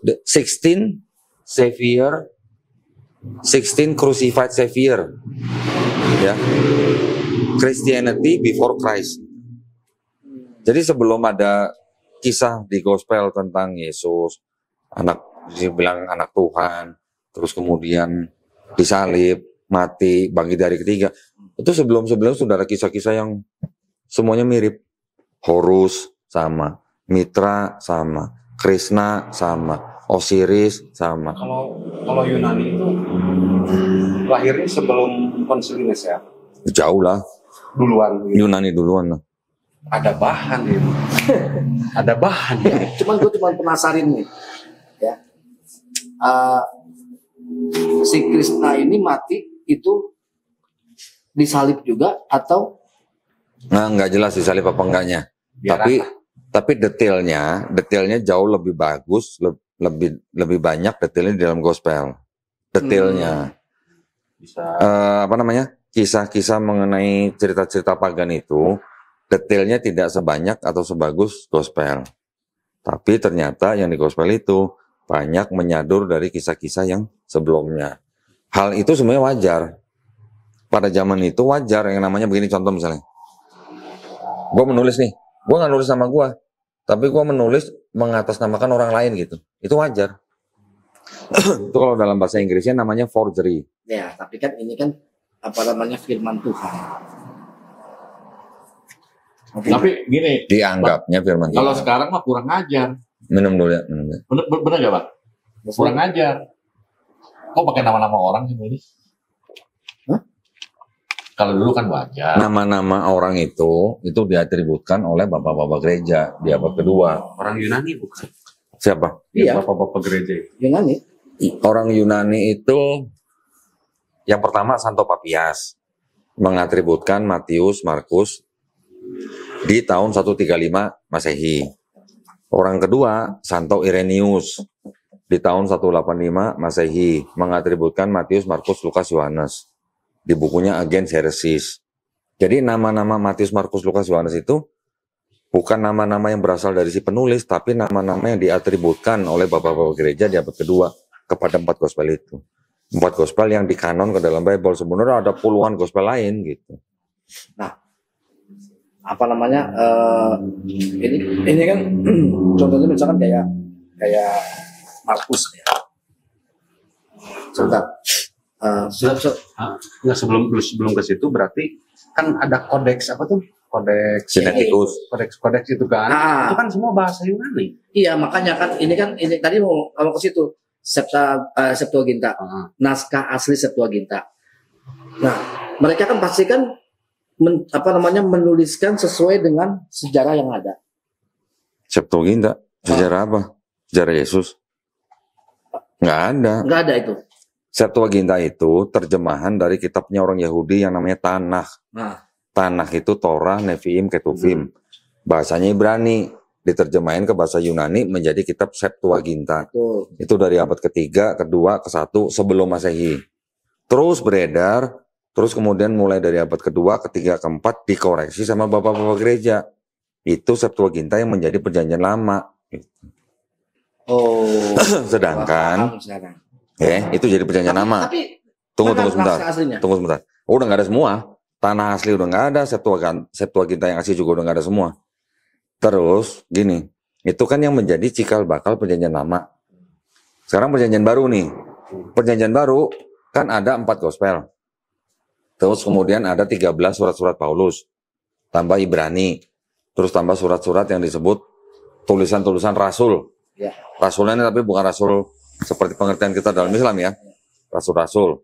B: the 16 Crucified Savior. Ya. Christianity before Christ. Jadi sebelum ada kisah di gospel tentang Yesus, dibilang anak Tuhan, terus kemudian disalib, mati, bangkit dari ketiga. Itu sebelum sudah ada kisah-kisah yang semuanya mirip. Horus sama, Mitra sama, Krishna sama, Osiris sama.
A: Kalau Yunani itu lahirnya sebelum Konsilines ya,
B: Jauh lah,
A: duluan. Gitu.
B: Yunani duluan lah.
A: Ada bahan ya, ada bahan ya.
C: Cuman gue cuma penasaran nih, ya. Si Krishna ini mati itu disalib juga atau
B: Nah, nggak jelas disalib apa enggaknya.
A: Biar
B: Tapi detailnya jauh lebih bagus, lebih banyak detailnya di dalam gospel. Detailnya.
A: Bisa.
B: Apa namanya? Kisah-kisah mengenai cerita-cerita pagan itu detailnya tidak sebanyak atau sebagus gospel. Tapi ternyata yang di gospel itu banyak menyadur dari kisah-kisah yang sebelumnya. Hal itu sebenarnya wajar. Pada zaman itu wajar yang namanya begini, contoh misalnya. Gue menulis nih, gue nggak nulis nama gue, tapi gue menulis mengatasnamakan orang lain gitu. Itu wajar. Itu kalau dalam bahasa Inggrisnya namanya forgery.
C: ya? Tapi kan ini kan apa namanya firman Tuhan.
D: Tapi gini,
B: Dianggapnya firman Tuhan.
D: kalau sekarang mah kurang ajar.
B: Minum dulu ya, minum dulu.
D: Bener gak, Pak? Kurang ajar. Kok pakai nama-nama orang sih, nulis? Kalau dulu kan wajar.
B: Nama-nama orang itu diatributkan oleh bapak-bapak gereja di abad kedua.
A: Orang Yunani bukan?
B: Siapa?
C: Iya.
A: Bapak-bapak gereja.
C: Yunani.
B: Orang Yunani itu yang pertama Santo Papias mengatributkan Matius, Markus di tahun 135 Masehi. Orang kedua Santo Irenaeus di tahun 185 Masehi mengatributkan Matius, Markus, Lukas, Yohanes di bukunya Agens Heresis. Jadi nama-nama Matius, Markus, Lukas, Yohanes itu bukan nama-nama yang berasal dari si penulis, tapi nama-nama yang diatributkan oleh bapak-bapak gereja di abad kedua kepada 4 gospel itu. 4 gospel yang dikanon ke dalam Bible. Sebenarnya ada puluhan gospel lain gitu.
C: Nah, apa namanya? Ini kan contohnya misalkan kayak Markus ya. Sebentar.
A: Nggak sebelum ke situ berarti kan ada kodeks apa tuh? Kodeks
B: Sinaiticus.
A: kodeks itu kan.
C: Ah.
A: Itu kan semua bahasa Yunani.
C: Iya, makanya kan ini tadi mau ke situ. Septuaginta, naskah asli Septuaginta. Nah, mereka kan pasti kan menuliskan sesuai dengan sejarah yang ada.
B: Septuaginta, sejarah apa? Sejarah Yesus? Nggak ada.
C: Nggak ada itu.
B: Septuaginta itu terjemahan dari kitabnya orang Yahudi yang namanya Tanakh.
C: Nah,
B: Tanakh itu Torah, Nevi'im, Ketuvim. Bahasanya Ibrani. Diterjemahin ke bahasa Yunani menjadi kitab Septuaginta.
C: betul.
B: Itu dari abad ketiga, kedua, ke-1 sebelum Masehi. Terus beredar, terus kemudian mulai dari abad kedua, ketiga, keempat dikoreksi sama bapak-bapak gereja. Itu Septuaginta yang menjadi perjanjian lama.
C: Oh.
B: Sedangkan,
C: paham sekarang.
B: itu jadi perjanjian lama.
C: Tapi
B: Tunggu
C: mana
B: sebentar.
C: naskah aslinya?
B: Tunggu sebentar. Udah nggak ada semua. Tanah asli udah nggak ada. Septuaginta yang asli juga udah nggak ada semua. Terus gini, itu kan yang menjadi cikal bakal perjanjian lama. Sekarang perjanjian baru nih. Perjanjian baru kan ada 4 gospel. Terus kemudian ada 13 surat-surat Paulus. Tambah Ibrani. Terus tambah surat-surat yang disebut tulisan-tulisan rasul.
C: Ya.
B: Rasulnya ini tapi bukan rasul seperti pengertian kita dalam Islam ya. Rasul-rasul.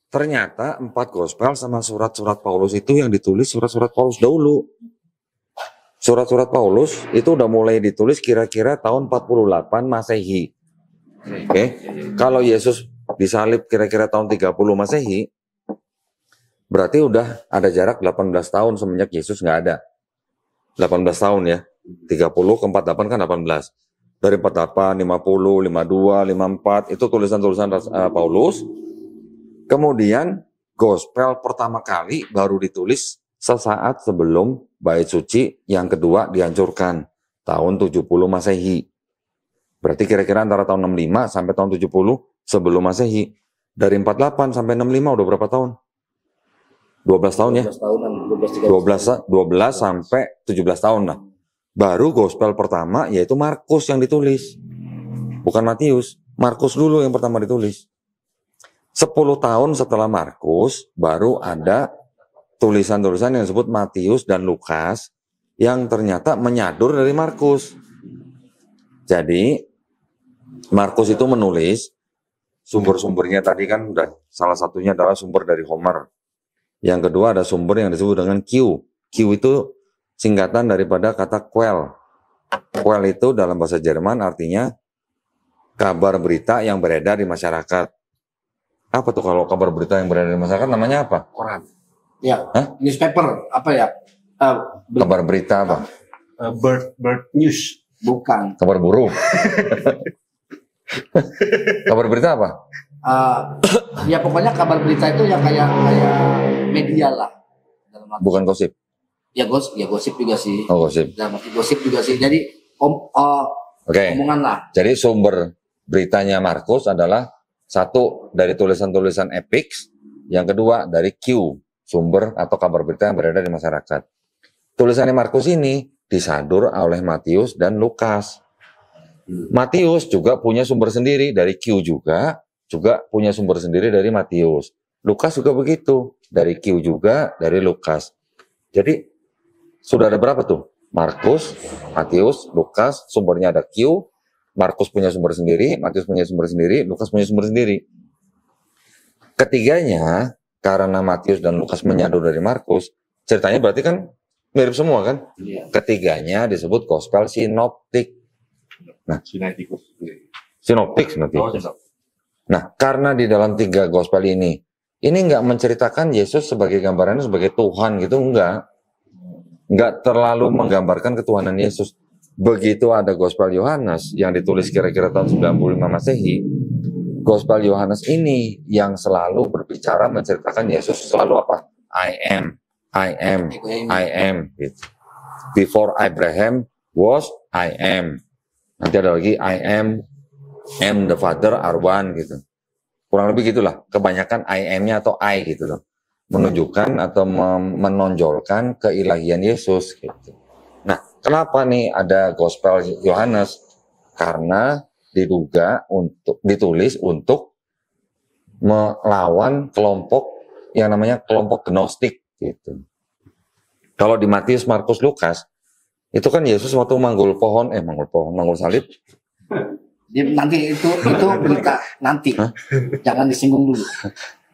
B: Ternyata 4 gospel sama surat-surat Paulus itu yang ditulis surat-surat Paulus dahulu. Surat-surat Paulus itu udah mulai ditulis kira-kira tahun 48 Masehi. Oke. Kalau Yesus disalib kira-kira tahun 30 Masehi, berarti udah ada jarak 18 tahun semenjak Yesus nggak ada. 18 tahun ya. 30 ke 48 kan 18. Dari 48, 50, 52, 54 itu tulisan-tulisan Paulus. Kemudian gospel pertama kali baru ditulis sesaat sebelum Bait Suci yang kedua dihancurkan tahun 70 Masehi. Berarti kira-kira antara tahun 65 sampai tahun 70 sebelum Masehi. Dari 48 sampai 65 udah berapa tahun? 12 tahun ya?
C: 12 tahunan,
B: 12 sampai 17 tahun lah. Baru gospel pertama yaitu Markus yang ditulis. Bukan Matius. Markus dulu yang pertama ditulis. 10 tahun setelah Markus baru ada tulisan-tulisan yang disebut Matius dan Lukas yang ternyata menyadur dari Markus. Jadi Markus itu menulis sumber-sumbernya tadi kan udah, salah satunya adalah sumber dari Homer. Yang kedua ada sumber yang disebut dengan Q. Q itu singkatan daripada kata quell. Quell itu dalam bahasa Jerman artinya kabar berita yang beredar di masyarakat. Apa tuh kalau kabar berita yang beredar di masyarakat namanya apa?
C: Koran. Ya.
B: Hah?
C: Newspaper apa ya?
B: Kabar berita apa?
A: Bird news.
C: Bukan.
B: Kabar burung. Kabar berita apa?
C: Ya pokoknya kabar berita itu ya kayak media lah.
B: Bukan gosip.
C: Ya gosip juga sih.
B: Oh, gosip.
C: Dalam arti gosip juga sih. Jadi
B: Oke.
C: omongan lah.
B: Jadi sumber beritanya Markus adalah satu dari tulisan-tulisan epics, yang kedua dari Q, sumber atau kabar berita yang beredar di masyarakat. Tulisannya Markus ini disadur oleh Matius dan Lukas. Matius juga punya sumber sendiri dari Q juga punya sumber sendiri dari Matius. Lukas juga begitu, dari Q juga, dari Lukas. Jadi sudah ada berapa tuh? Markus, Matius, Lukas, sumbernya ada Q, Markus punya sumber sendiri, Matius punya sumber sendiri, Lukas punya sumber sendiri. Ketiganya, karena Matius dan Lukas menyadur dari Markus, ceritanya berarti kan mirip semua kan?
C: Iya.
B: Ketiganya disebut gospel sinoptik. Nah, sinoptik nanti. Nah, karena di dalam 3 gospel ini nggak menceritakan Yesus sebagai gambarannya sebagai Tuhan gitu, nggak terlalu menggambarkan ketuhanan Yesus. Begitu ada Gospel Yohanes yang ditulis kira-kira tahun 95 Masehi, Gospel Yohanes ini yang selalu berbicara menceritakan Yesus selalu apa? I am gitu. Before Abraham was I am. Nanti ada lagi I am the Father are one gitu. Kurang lebih gitulah. Kebanyakan I am-nya atau I gitu loh. Menunjukkan atau menonjolkan keilahian Yesus gitu. Nah, kenapa nih ada Gospel Yohanes? Karena ditulis untuk melawan kelompok yang namanya kelompok Gnostik gitu. Kalau di Matius, Markus, Lukas, itu kan Yesus waktu manggul salib.
C: Nanti itu berita nanti.
B: Hah?
C: Jangan disinggung dulu.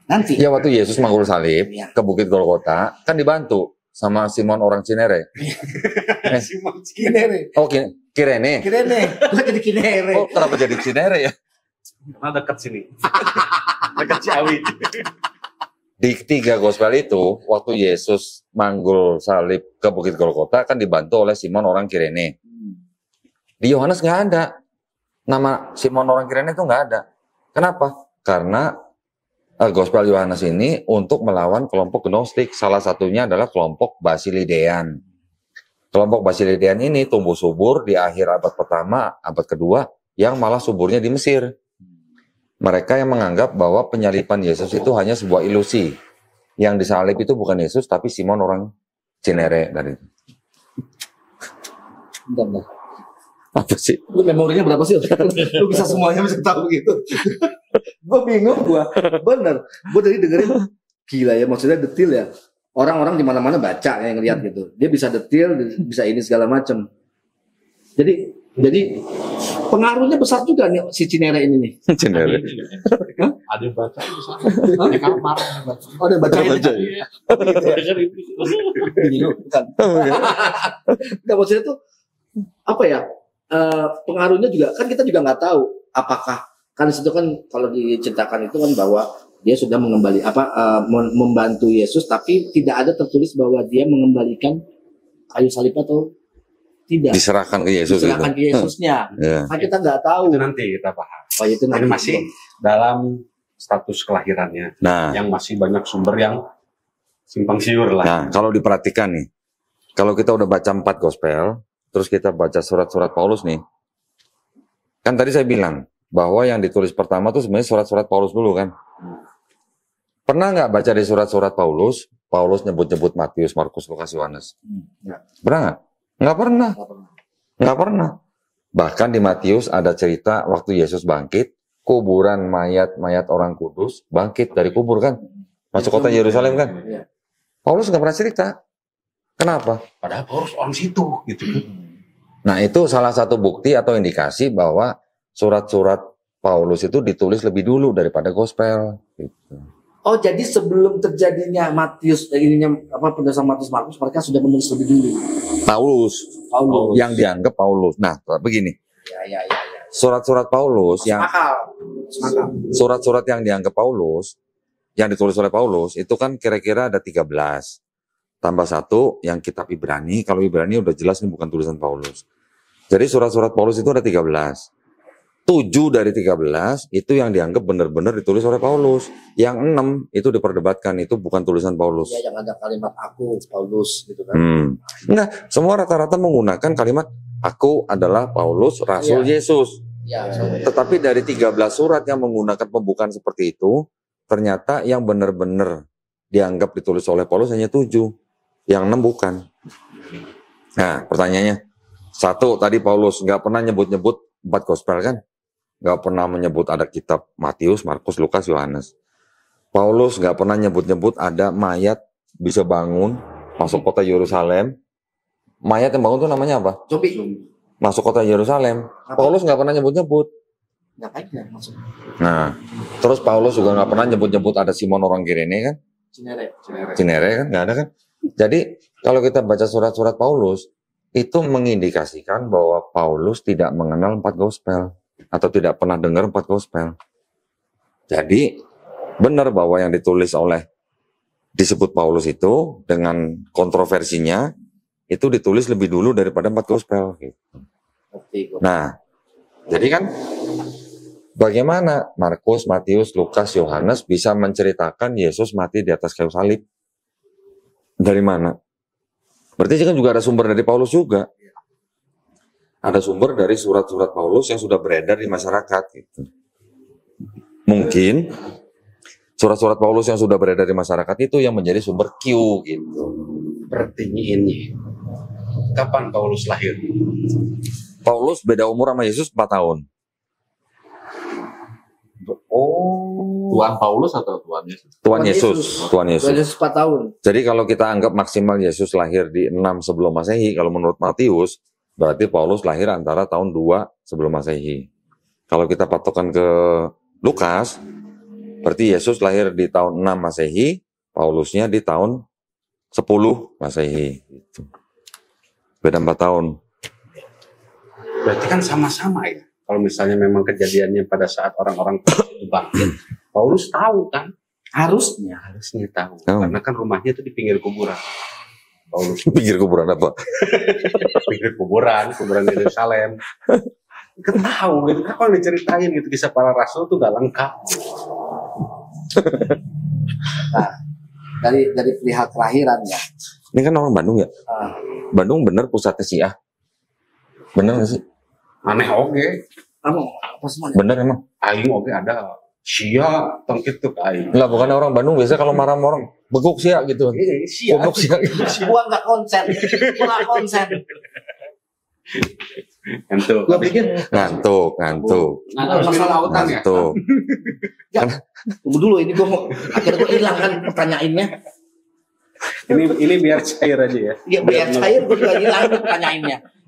C: Nanti.
B: Ya waktu Yesus manggul salib
C: Ya.
B: ke Bukit Golgota kan dibantu sama Simon orang Cinere.
C: Kinere.
B: Oh, Kirene.
C: Gua jadi Kinere.
B: Oh, kenapa jadi Cinere ya?
A: Karena dekat sini. Dekat Ciawi.
B: Di 3 gospel itu, waktu Yesus manggul salib ke Bukit Golgota kan dibantu oleh Simon orang Kirene. Di Yohanes nggak ada. Nama Simon orang Kirene itu nggak ada. Kenapa? Karena Gospel Yohanes ini untuk melawan kelompok Gnostik. Salah satunya adalah kelompok Basilidean. Kelompok Basilidean ini tumbuh subur di akhir abad pertama, abad kedua, yang malah suburnya di Mesir. Mereka yang menganggap bahwa penyaliban Yesus itu hanya sebuah ilusi. Yang disalib itu bukan Yesus, tapi Simon orang Cinere.
C: Bentar.
B: Apa sih?
C: Lu memorinya berapa sih? Lu bisa semuanya bisa tahu gitu. Gue bingung bener. Gue tadi dengerin gila ya, maksudnya detail ya. Orang-orang di mana-mana baca yang ngeliat gitu. Dia bisa detail, bisa ini segala macam. Jadi pengaruhnya besar juga nih si Cinere ini nih.
B: Cinere.
D: Ada yang baca di sana. Di kamar.
C: Oh, ada baca.
D: Iya.
C: Bukan. Nggak, maksudnya tuh apa ya? Pengaruhnya juga kan kita juga nggak tahu apakah kan situ kan kalau diceritakan itu kan bahwa dia sudah membantu Yesus, tapi tidak ada tertulis bahwa dia mengembalikan kayu salib atau tidak.
B: Diserahkan ke Yesus.
C: Diserahkan
B: gitu.
C: ke Yesusnya.
B: Yeah.
C: Kan kita nggak tahu.
A: Itu nanti kita bahas.
C: Oh, itu nanti.
A: Ini masih dalam status kelahirannya.
B: Nah,
A: Yang masih banyak sumber yang simpang siur lah.
B: nah, kalau diperhatikan nih, kalau kita udah baca 4 gospel, terus kita baca surat-surat Paulus nih, kan tadi saya bilang bahwa yang ditulis pertama tuh sebenarnya surat-surat Paulus dulu kan. Pernah nggak baca di surat-surat Paulus nyebut-nyebut Matius, Markus, Lukas, Yohanes? Pernah nggak? Nggak pernah. Nggak pernah. Bahkan di Matius ada cerita waktu Yesus bangkit, kuburan mayat-mayat orang kudus bangkit dari kubur kan, masuk kota Yerusalem kan.
C: Iya.
B: Paulus nggak pernah cerita. Kenapa?
A: Padahal Paulus orang situ gitu.
B: Nah, itu salah satu bukti atau indikasi bahwa surat-surat Paulus itu ditulis lebih dulu daripada gospel. Gitu.
C: Oh, jadi sebelum terjadinya Matius, ininya apa penjelasan Matius Markus, mereka sudah menulis lebih dulu.
B: Paulus. Yang dianggap Paulus. Nah, begini.
C: Ya.
B: Surat-surat Paulus yang
C: Akal.
B: surat-surat yang dianggap Paulus, yang ditulis oleh Paulus itu kan kira-kira ada 13. Tambah 1 yang kitab Ibrani. Kalau Ibrani udah jelas ini bukan tulisan Paulus. Jadi surat-surat Paulus itu ada 13. 7 dari 13 itu yang dianggap benar-benar ditulis oleh Paulus. Yang 6 itu diperdebatkan, itu bukan tulisan Paulus.
C: Ya, yang ada kalimat aku, Paulus gitu kan.
B: Enggak, semua rata-rata menggunakan kalimat aku adalah Paulus, Rasul Yesus.
C: Ya,
B: Tetapi dari 13 surat yang menggunakan pembukaan seperti itu, ternyata yang benar-benar dianggap ditulis oleh Paulus hanya 7. Yang 6 bukan. Nah, pertanyaannya, 1, tadi Paulus nggak pernah nyebut-nyebut 4 gospel kan? Nggak pernah menyebut ada kitab Matius, Markus, Lukas, Yohanes. Paulus nggak pernah nyebut-nyebut ada mayat bisa bangun, masuk kota Yerusalem. Mayat yang bangun itu namanya apa?
C: Cobi.
B: Masuk kota Yerusalem. Paulus nggak pernah nyebut-nyebut.
C: Ngapain ya maksud?
B: Nah, terus Paulus juga nggak pernah nyebut-nyebut ada Simon orang Kirene kan? Cinere kan? Nggak ada kan? Jadi, kalau kita baca surat-surat Paulus, itu mengindikasikan bahwa Paulus tidak mengenal 4 gospel. Atau tidak pernah dengar 4 gospel. Jadi, benar bahwa yang ditulis disebut Paulus itu, dengan kontroversinya, itu ditulis lebih dulu daripada 4 gospel. Nah, jadi kan, bagaimana Markus, Matius, Lukas, Yohanes bisa menceritakan Yesus mati di atas kayu salib? Dari mana? Berarti kan juga ada sumber dari Paulus juga. Ada sumber dari surat-surat Paulus yang sudah beredar di masyarakat. Gitu. Mungkin surat-surat Paulus yang sudah beredar di masyarakat itu yang menjadi sumber Q gitu.
A: Berarti ini, kapan Paulus lahir?
B: Paulus beda umur sama Yesus 4 tahun.
D: Tuan Paulus atau Tuan Yesus?
B: Tuan Yesus.
C: Tuan Yesus 4 tahun.
B: Jadi kalau kita anggap maksimal Yesus lahir di 6 sebelum Masehi, kalau menurut Matius, berarti Paulus lahir antara tahun 2 sebelum Masehi. Kalau kita patokan ke Lukas, berarti Yesus lahir di tahun 6 Masehi, Paulusnya di tahun 10 Masehi. Gitu. Beda 4 tahun.
A: Berarti kan sama-sama ya. Kalau misalnya memang kejadiannya pada saat orang-orang itu bangkit, Paulus tahu kan? Harusnya tahu. Karena kan rumahnya itu di pinggir kuburan. Paulus
B: Pinggir kuburan apa?
A: pinggir kuburan Yerusalem. Kan tahu gitu. Kalau diceritain gitu kisah para rasul tuh gak lengkap.
C: Nah, dari perihal kelahiran ya.
B: Ini kan orang Bandung ya? Bandung bener pusatnya Syiah. Bener gak sih?
A: Aneh oke.
C: Apa semuanya?
B: Bener emang?
A: Aing oke ada. Sia tongkit tuh aing.
B: Enggak, bukan orang Bandung biasa kalau marah sama orang beguk Syiah gitu.
A: Sia.
B: Goblok Syiah.
C: Gua nggak konsen.
A: Ngantuk.
C: Gua pikir
B: Ngantuk.
C: masalah otak ya.
B: Ngantuk.
C: Ya, tunggu dulu ini gua mau akhirnya gua hilang kan pertanyaannya.
A: Ini biar cair aja ya.
C: Ya biar cair gua juga hilang pertanyaannya.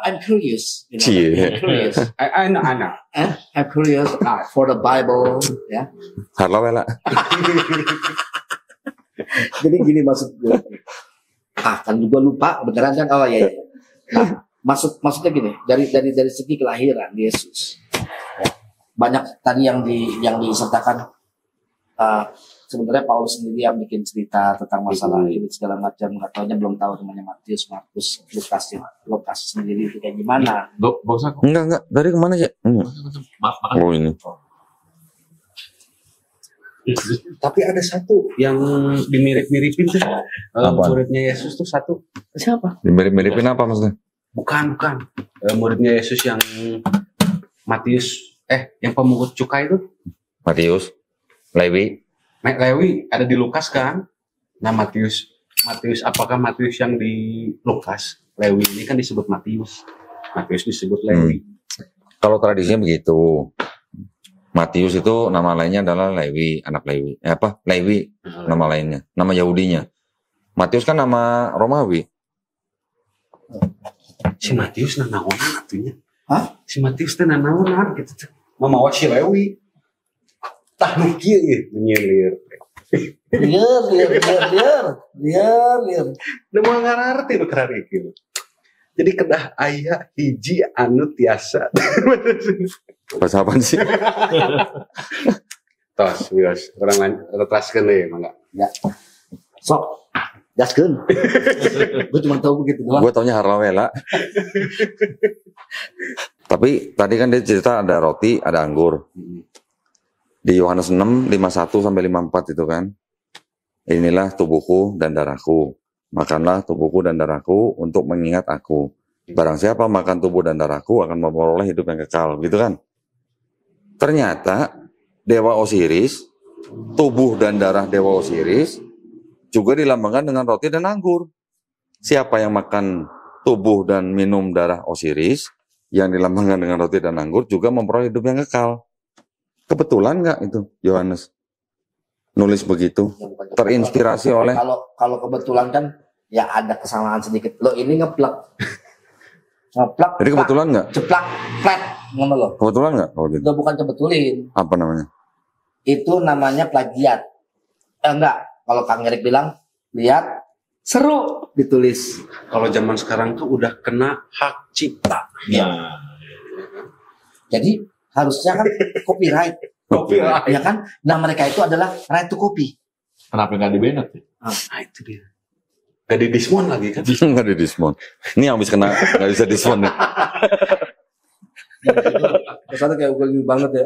C: I'm curious. You know, I'm curious.
A: Anak.
C: I'm curious for the Bible. Ya.
B: Harla wela.
C: Jadi gini maksud gue. Kan juga lupa beneran kan? Oh iya. Nah, maksudnya gini, dari segi kelahiran Yesus. Ya, banyak tadi yang disertakan. Sebenarnya Paulus sendiri yang bikin cerita tentang masalah ini segala macam, nggak taunya belum tahu namanya Matius, Markus, Lukas sendiri itu kayak gimana?
B: Enggak. Dari kemana sih? Oh ini.
A: Tapi ada satu yang dimirip-miripin tuh. Muridnya Yesus tuh satu.
C: Siapa?
B: Dimirip-miripin apa maksudnya?
A: Bukan. Muridnya Yesus yang Matius, yang pemungut cukai itu.
B: Matius, Lewi
A: ada di Lukas kan? Nah Matius, apakah Matius yang di Lukas? Lewi ini kan disebut Matius disebut Lewi.
B: Kalau tradisinya begitu. Matius itu nama lainnya adalah Lewi, anak Lewi. Lewi nama lainnya, nama Yahudinya. Matius kan nama Romawi.
A: Si Matius nanaonan atunya.
C: Hah?
A: Si Matius teh nanaonan gitu tuh. Mamawa si Lewi. Tah nu kieu ieu nyelir.
C: Liar.
A: Nu moal ngararti nu karari kieu. Jadi kedah aya hiji anu tiasa.
B: Bahasa apa sih?
A: Tos, bios. Orang lain teraskeun deui mangga.
C: Ya. Sok. Jaskeun. Gue cuma tahu begitu doang.
B: Gue taunya Harlawela. Tapi tadi kan dia cerita ada roti, ada anggur. Di Yohanes 6, 51 sampai 54 itu kan. Inilah tubuhku dan darahku. Makanlah tubuhku dan darahku untuk mengingat aku. Barang siapa makan tubuh dan darahku akan memperoleh hidup yang kekal. Gitu kan. Ternyata Dewa Osiris, tubuh dan darah Dewa Osiris juga dilambangkan dengan roti dan anggur. Siapa yang makan tubuh dan minum darah Osiris yang dilambangkan dengan roti dan anggur juga memperoleh hidup yang kekal. Kebetulan nggak itu Yohanes nulis begitu? Terinspirasi oleh
C: Kalau kebetulan kan ya ada kesalahan sedikit. Lo ini ngeplak.
B: Jadi kebetulan nggak?
C: Ceplak, flat, ngono lo.
B: Kebetulan nggak? Oh, gitu.
C: Itu bukan kebetulin.
B: Apa namanya?
C: Itu namanya plagiat. Enggak. Kalau Kang Erik bilang, lihat, seru, ditulis.
A: Kalau zaman sekarang tuh udah kena hak cipta.
D: Nah,
C: Jadi harusnya kan copyright,
A: Copyright.
C: ya kan? Nah mereka itu adalah right to copy.
D: kenapa nggak di-banned ya?
A: Nah itu dia. Gak di dismount lagi kan?
B: Nggak di diskon. Ini habis kena nggak bisa diskon ya.
C: Kesannya kayak gue banget ya.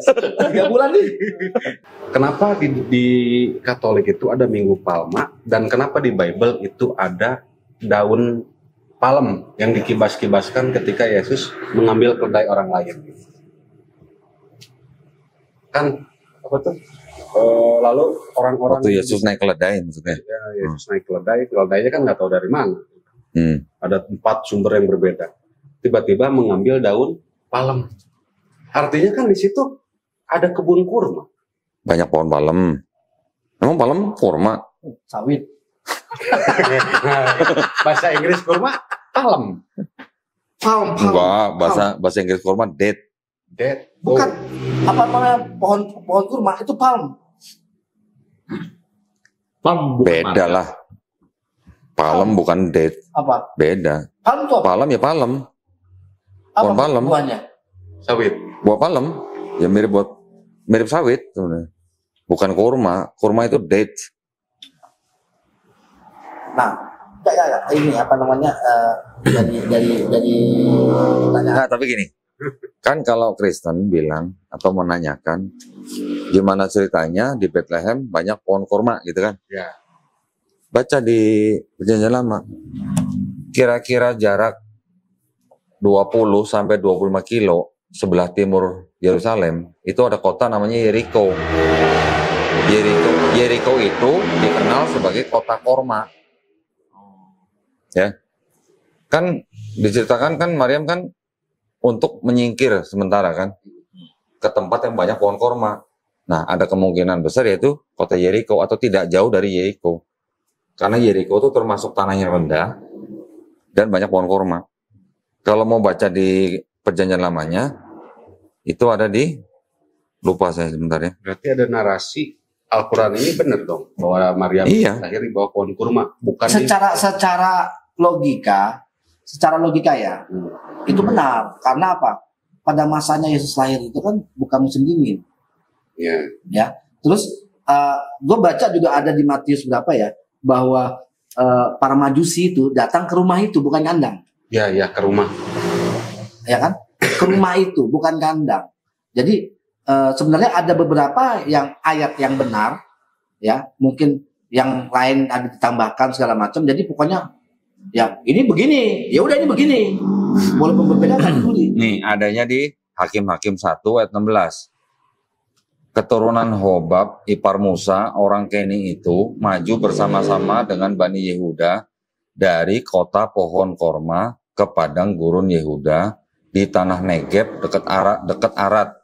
C: 3 bulan nih.
A: Kenapa di Katolik itu ada Minggu Palma dan kenapa di Bible itu ada daun palem yang dikibas-kibaskan ketika Yesus mengambil keledai orang lain? Kan apa tuh? Lalu orang-orang
B: Waktu Yesus naik keledai maksudnya.
A: ya, Yesus naik keledainya kan nggak tahu dari mana. Ada 4 sumber yang berbeda. Tiba-tiba mengambil daun palem. Artinya kan di situ ada kebun kurma.
B: Banyak pohon palem. Emang palem kurma?
C: Sawit.
A: Bahasa Inggris kurma palem.
C: Palm.
B: Enggak, bahasa Inggris kurma date.
A: Dead.
C: Bukan. Apa namanya pohon kurma itu palm.
D: Palm bukan
B: Beda
D: mangga.
B: lah. Palem bukan date.
C: Apa?
B: Beda.
C: Palm itu apa?
B: Palem ya palem.
C: Apa
B: pohon palem.
C: buahnya?
A: Sawit.
B: Buah palem. Ya mirip sawit sebenarnya. Bukan kurma. Kurma itu date.
C: Nah, ya, ini apa namanya? Dari pertanyaan.
B: Nah, tapi gini. Kan kalau Kristen bilang atau menanyakan gimana ceritanya di Bethlehem banyak pohon kurma gitu kan.
A: Ya.
B: Baca di Perjanjian Lama. Kira-kira jarak 20 sampai 25 kilo sebelah timur Yerusalem itu ada kota namanya Yeriko. Yeriko itu dikenal sebagai kota korma. Ya. Kan diceritakan kan Maryam kan untuk menyingkir sementara kan ke tempat yang banyak pohon korma. Nah, ada kemungkinan besar yaitu kota Yeriko atau tidak jauh dari Yeriko. Karena Yeriko itu termasuk tanahnya rendah dan banyak pohon korma. Kalau mau baca di Perjanjian Lamanya itu ada di lupa saya sebentar ya.
A: Berarti ada narasi Al-Quran ini benar dong bahwa Maryam
B: Iya.
A: lahir di bawah pohon kurma, bukan
C: Secara logika ya, itu benar. Karena apa? Pada masanya Yesus lahir itu kan bukan musim dingin, ya. Terus gue baca juga ada di Matius berapa ya, bahwa para majusi itu datang ke rumah itu bukan kandang,
A: ya ke rumah.
C: ya kan? Ke rumah itu bukan kandang. Jadi sebenarnya ada beberapa yang ayat yang benar, ya. Mungkin yang lain ada ditambahkan segala macam. Jadi pokoknya ya ini begini, ya udah ini begini. Walaupun berbeda kan ditulis.
B: Nih adanya di Hakim-Hakim 1 ayat 16. Keturunan Hobab, ipar Musa, orang Keni itu maju bersama-sama dengan Bani Yehuda dari kota pohon korma ke padang gurun Yehuda di tanah Negeb dekat Arad.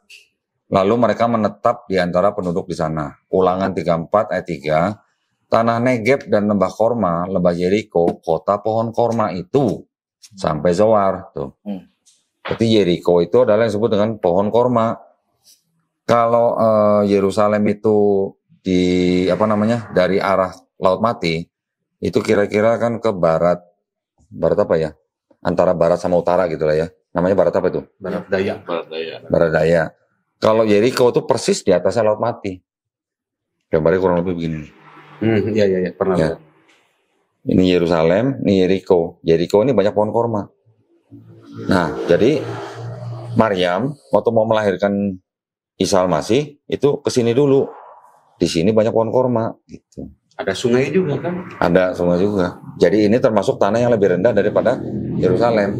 B: Lalu mereka menetap di antara penduduk di sana. Ulangan 34 ayat 3. Tanah Negeb dan lembah korma, lembah Yeriko, kota pohon korma itu sampai Zoar tuh. Jadi Yeriko itu adalah yang disebut dengan pohon korma. Kalau Yerusalem itu di dari arah Laut Mati itu kira-kira kan ke barat apa ya? Antara barat sama utara gitu lah ya. Namanya barat apa itu?
A: Barat Daya.
B: Barat Daya. Kalau Yeriko itu persis di atasnya Laut Mati. Gambarnya kurang lebih begini.
A: Iya, pernah.
B: Ya. Ini Yerusalem, ini Yeriko. Yeriko ini banyak pohon korma. Nah, jadi Maryam waktu mau melahirkan Isa Al-Masih itu ke sini dulu. Di sini banyak pohon korma gitu.
A: Ada sungai juga kan?
B: Ada sungai juga. Jadi ini termasuk tanah yang lebih rendah daripada Yerusalem.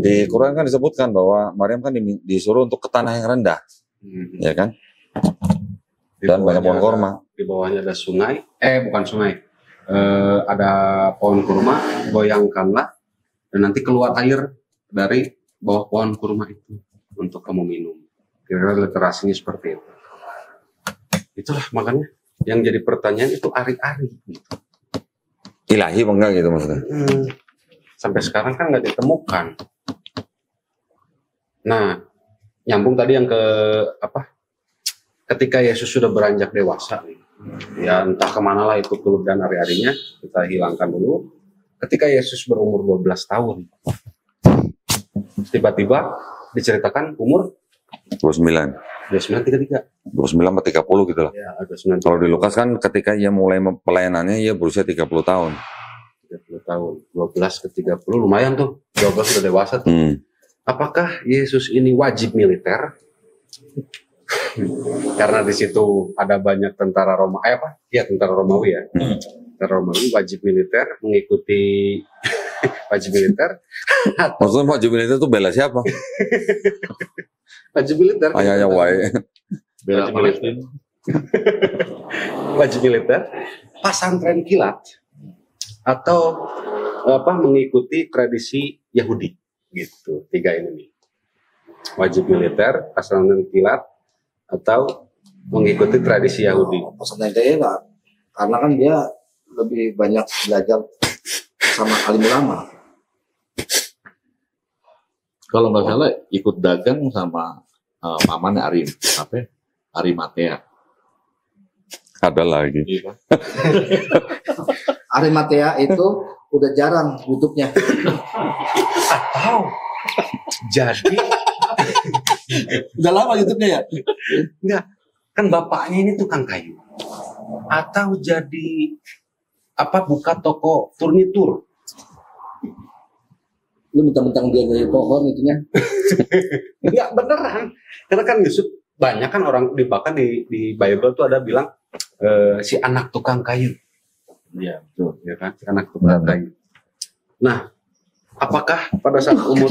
B: Di Quran kan disebutkan bahwa Maryam kan disuruh untuk ke tanah yang rendah. Ya kan? Dan banyak pohon korma.
A: Di bawahnya ada sungai, bukan sungai. Ada pohon kurma, goyangkanlah dan nanti keluar air dari bawah pohon kurma itu untuk kamu minum. Kira-kira literasinya seperti itu. Itulah makanya yang jadi pertanyaan itu ari-ari. Gitu.
B: Ilahi apa enggak gitu maksudnya?
A: Sampai sekarang kan nggak ditemukan. Nah, nyambung tadi yang ke ketika Yesus sudah beranjak dewasa, ya entah kemana lah itu kulub dan ari-arinya, kita hilangkan dulu. Ketika Yesus berumur 12 tahun, tiba-tiba diceritakan umur
B: 29.
A: 33.
B: 29 atau 30 gitu lah.
A: Ya, ada 9.
B: Kalau di Lukas kan ketika ia mulai pelayanannya ia berusia 30 tahun.
A: 30 tahun. 12 ke 30 lumayan tuh. 12 sudah dewasa tuh. Apakah Yesus ini wajib militer? Karena di situ ada banyak tentara Roma. Tentara Romawi ya. Tentara Romawi wajib militer mengikuti wajib militer.
B: Maksudnya wajib militer itu bela siapa?
A: Wajib militer.
B: Wae.
D: Bela Palestina.
A: Wajib militer, pesantren kilat, atau mengikuti tradisi Yahudi, gitu. 3 ini nih. Wajib militer, pesantren kilat, atau mengikuti tradisi Yahudi.
C: Pesantren kilat, karena kan dia lebih banyak belajar sama alim ulama.
D: Kalau nggak salah ikut dagang sama pamannya Arimatea.
B: Ada lagi.
D: Iya.
C: Arimatea itu udah jarang YouTube-nya.
A: Atau jadi
C: Udah lama YouTube-nya ya?
A: enggak, kan bapaknya ini tukang kayu. Atau jadi buka toko furnitur.
C: Lu mentang-mentang dia dari pohon itunya.
A: Enggak beneran. Karena kan Yusuf banyak kan orang bahkan di Bible tuh ada bilang si anak tukang kayu. Iya, betul ya kan, si anak tukang kayu. Nah, apakah pada saat umur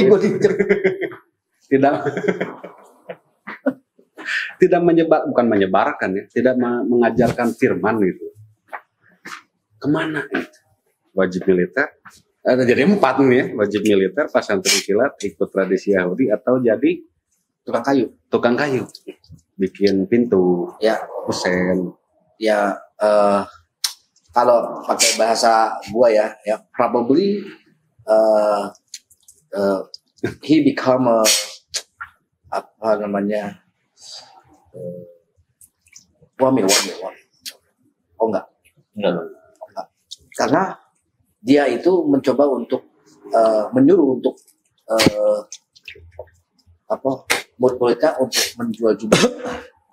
A: tidak menyebarkan ya, tidak mengajarkan firman gitu. Kemana itu? Wajib militer. Jadi 4 nih ya, wajib militer, pesantren kilat, ikut tradisi Yahudi, atau jadi tukang kayu, bikin pintu, kusen.
C: Ya, kalau pakai bahasa gua ya probably he become wamil. Oh enggak. Karena dia itu mencoba untuk menyuruh untuk murid-muridnya untuk menjual jubah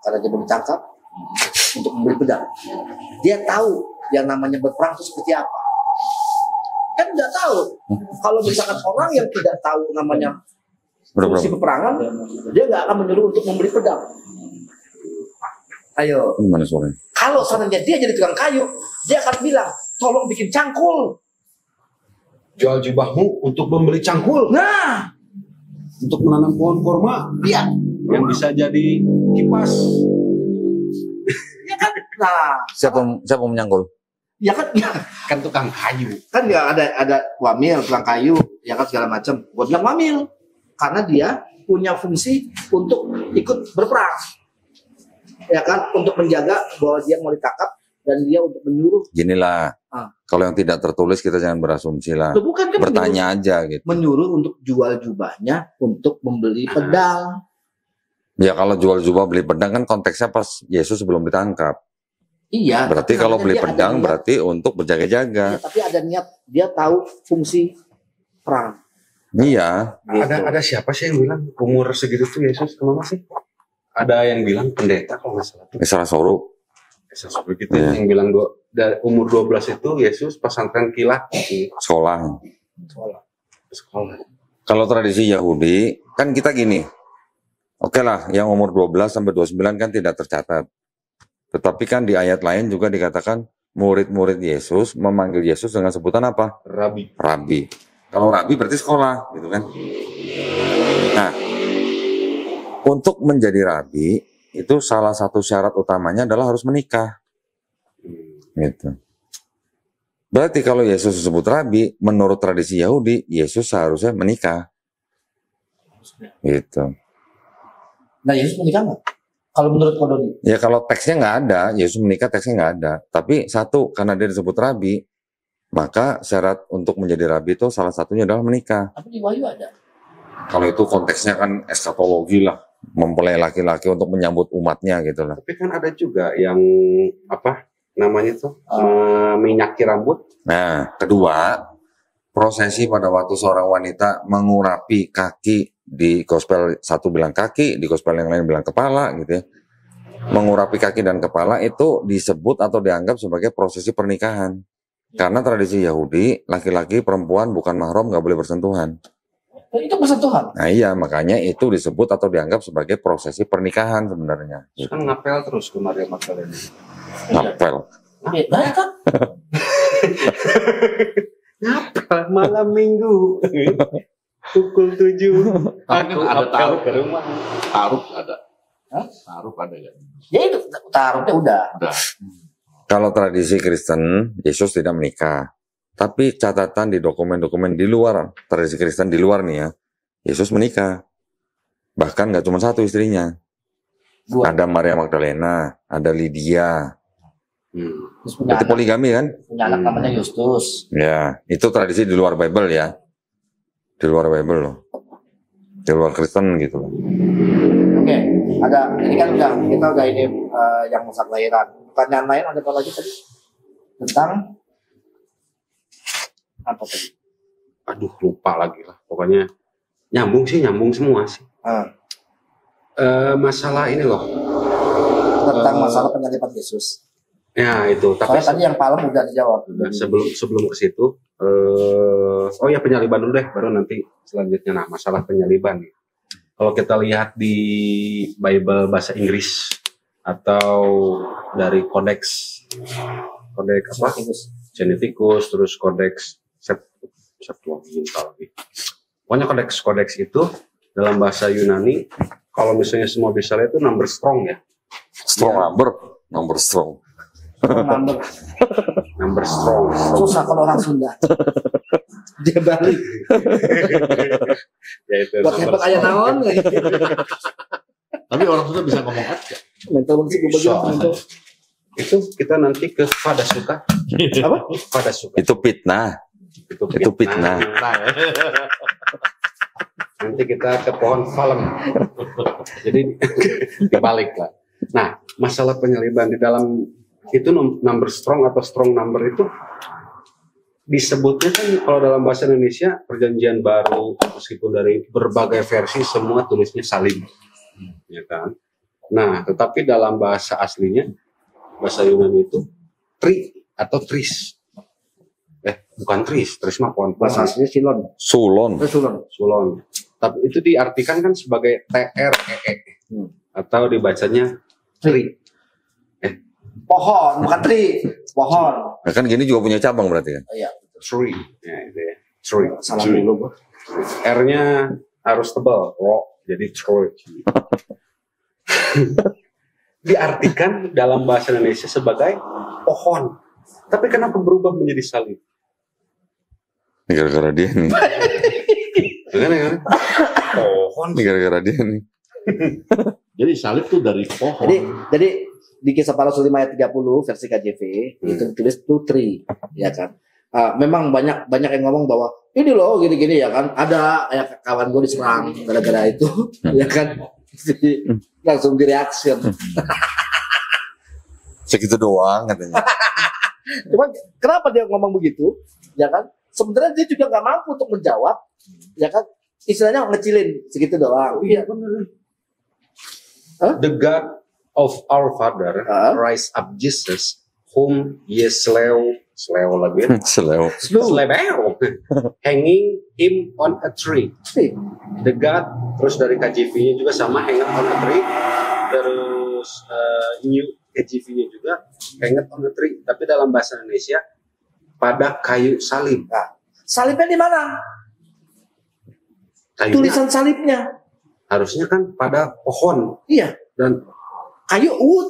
C: karena dia belum ditangkap untuk membeli pedang. Dia tahu yang namanya berperang itu seperti apa. Kan tidak tahu. Kalau misalkan orang yang tidak tahu namanya fungsi peperangan, dia nggak akan menyuruh untuk membeli pedang. Ayo.
B: Gimana suaranya?
C: Kalau seandainya dia jadi tukang kayu, dia akan bilang, tolong bikin cangkul.
A: Jual jubahmu untuk membeli cangkul.
C: Nah,
A: untuk menanam pohon kurma.
C: Iya.
A: Yang bisa jadi kipas.
C: Ya kan? Nah,
B: Siapa menyangkul?
C: ya kan?
A: Kan tukang kayu.
C: Kan ya ada wamil, tukang kayu, ya kan segala macam. Gua bilang wamil karena dia punya fungsi untuk ikut berperang. ya kan, untuk menjaga bahwa dia mau ditangkap dan dia untuk menyuruh.
B: Ginilah, kalau yang tidak tertulis kita jangan berasumsi lah.
C: Loh, bukan kan
B: Bertanya aja gitu.
C: menyuruh untuk jual jubahnya untuk membeli pedang.
B: Ya kalau jual jubah beli pedang kan konteksnya pas Yesus sebelum ditangkap.
C: Iya.
B: Berarti
C: tapi
B: kalau
C: namanya
B: beli
C: dia ada
B: pedang
C: niat.
B: berarti untuk berjaga-jaga.
C: Iya, tapi ada niat, dia tahu fungsi perang.
B: Iya.
C: Gitu.
A: Ada siapa sih yang bilang umur segitu tuh Yesus kemana sih? Ada yang bilang pendeta kalau nggak salah.
B: Salah suruh.
A: Seperti gitu
B: Iya.
A: yang bilang dari umur 12 itu Yesus pesantren kilat di
B: Sekolah.
A: sekolah.
B: Kalau tradisi Yahudi kan kita gini. Oke lah, yang umur 12 sampai 29 kan tidak tercatat. Tetapi kan di ayat lain juga dikatakan murid-murid Yesus memanggil Yesus dengan sebutan apa?
A: Rabi.
B: Rabi. Kalau rabi berarti sekolah, gitu kan? Nah, untuk menjadi rabi itu salah satu syarat utamanya adalah harus menikah. Gitu. Berarti kalau Yesus disebut rabi, menurut tradisi Yahudi, Yesus seharusnya menikah. Gitu.
C: Nah, Yesus menikah nggak? Kalau menurut Kodoni?
B: Ya kalau teksnya nggak ada, Yesus menikah teksnya nggak ada. Tapi satu, karena dia disebut rabi, maka syarat untuk menjadi rabi itu salah satunya adalah menikah.
C: Tapi di Wahyu ada.
B: Kalau itu konteksnya kan eskatologi lah, mempelai laki-laki untuk menyambut umatnya gitu lah.
A: Tapi kan ada juga yang apa namanya tuh minyaki rambut.
B: Nah, kedua, prosesi pada waktu seorang wanita mengurapi kaki, di gospel satu bilang kaki, di gospel yang lain bilang kepala gitu ya. Mengurapi kaki dan kepala itu disebut atau dianggap sebagai prosesi pernikahan. Karena tradisi Yahudi, laki-laki perempuan bukan mahram nggak boleh bersentuhan.
C: Itu persentuhan.
B: Nah iya, makanya itu disebut atau dianggap sebagai prosesi pernikahan sebenarnya.
A: Terus kan ngapel terus ke Maria Magdalena.
B: Ngapel.
C: Beda kan?
A: Ngapel malam minggu. Pukul 7.
D: Tapi kan ada taruh
A: ke rumah.
D: Taruh ada.
C: Hah?
D: Taruh ada ya.
C: Ya itu taruhnya udah.
D: Udah.
B: Kalau tradisi Kristen, Yesus tidak menikah. Tapi catatan di dokumen-dokumen di luar, tradisi Kristen di luar nih ya, Yesus menikah. Bahkan nggak cuma satu istrinya.
C: Dua.
B: Ada Maria Magdalena, ada Lydia.
C: Terus punya
B: Itu
C: anak,
B: poligami kan?
C: punya anak namanya Justus.
B: Ya, itu tradisi di luar Bible ya. Di luar Bible loh. Di luar Kristen gitu loh.
C: Oke, ada ini kan kita udah ini yang masa kelahiran. Pertanyaan lain ada apa lagi tadi? Tentang apa tadi?
A: Aduh lupa lagi lah. Pokoknya nyambung semua sih. Masalah ini loh.
C: Tentang masalah penyaliban Yesus.
A: Ya itu. Tapi
C: Soalnya tadi yang palem udah dijawab.
A: nah, sebelum ke situ, oh ya penyaliban dulu deh, baru nanti selanjutnya. Nah masalah penyaliban. Kalau kita lihat di Bible bahasa Inggris atau dari kodeks apa? Geneticus, terus kodeks Septuaginta lagi. Pokoknya kodeks itu dalam bahasa Yunani, kalau misalnya semua bisa lihat itu number strong ya.
B: Strong number strong.
C: Number.
A: Number strong.
C: Susah kalau orang Sunda. Dia balik.
A: Ya itu.
C: Buat hebat ayah naon.
D: Tapi orang Sunda bisa ngomong aja.
C: Mental musik gue bagian.
A: Itu kita nanti ke pada suka.
C: Apa?
A: Pada suka.
B: Itu fitnah. Itu fitnah.
A: Nanti kita ke pohon palem. Jadi kebalik lah. Nah, masalah penyaliban di dalam itu number strong atau strong number itu disebutnya kan kalau dalam bahasa Indonesia perjanjian baru meskipun dari berbagai versi semua tulisnya salib, ya kan. Nah, tetapi dalam bahasa aslinya bahasa Yunani itu tri atau tris. Bukan tris mah pohon.
C: Bahasa aslinya Silon.
B: Sulon.
A: Sulon. Tapi itu diartikan kan sebagai TREE atau dibacanya tri.
C: Pohon, bukan tri. Pohon.
B: Nah, kan gini juga punya cabang berarti kan?
C: Iya.
A: Tree. Ya, itu ya. Tree.
C: Salah dulu gua.
A: R-nya harus tebal, jadi tree. Diartikan dalam bahasa Indonesia sebagai pohon. Tapi kenapa berubah menjadi salib?
B: Gara-gara dia nih.
A: Kan? Pohon.
B: Gara-gara dia nih.
D: Jadi salib tuh dari pohon.
C: Jadi di Kisah Para Rasul 5 ayat 30 versi KJV itu ditulis to tree, ya kan. Memang banyak yang ngomong bahwa ini loh gini-gini ya kan. Ada ya kawan gue diserang gara-gara itu, ya kan. Jadi, langsung direaksi.
B: Segitu doang katanya.
C: Cuman kenapa dia ngomong begitu? Ya kan? Sebenarnya dia juga nggak mampu untuk menjawab, ya kan? Istilahnya ngecilin segitu doang. Iya benar.
A: The God of our Father raised up Jesus, whom ye slew lagi,
B: Seleo.
A: hanging him on a tree. The God, terus dari KJV-nya juga sama, hanging on a tree. Terus New KJV-nya juga hanging on a tree. Tapi dalam bahasa Indonesia pada kayu salib.
C: Nah, salibnya di mana?
A: Kayunya
C: Tulisan salibnya.
A: harusnya kan pada pohon
C: Iya.
A: dan
C: Kayu wood.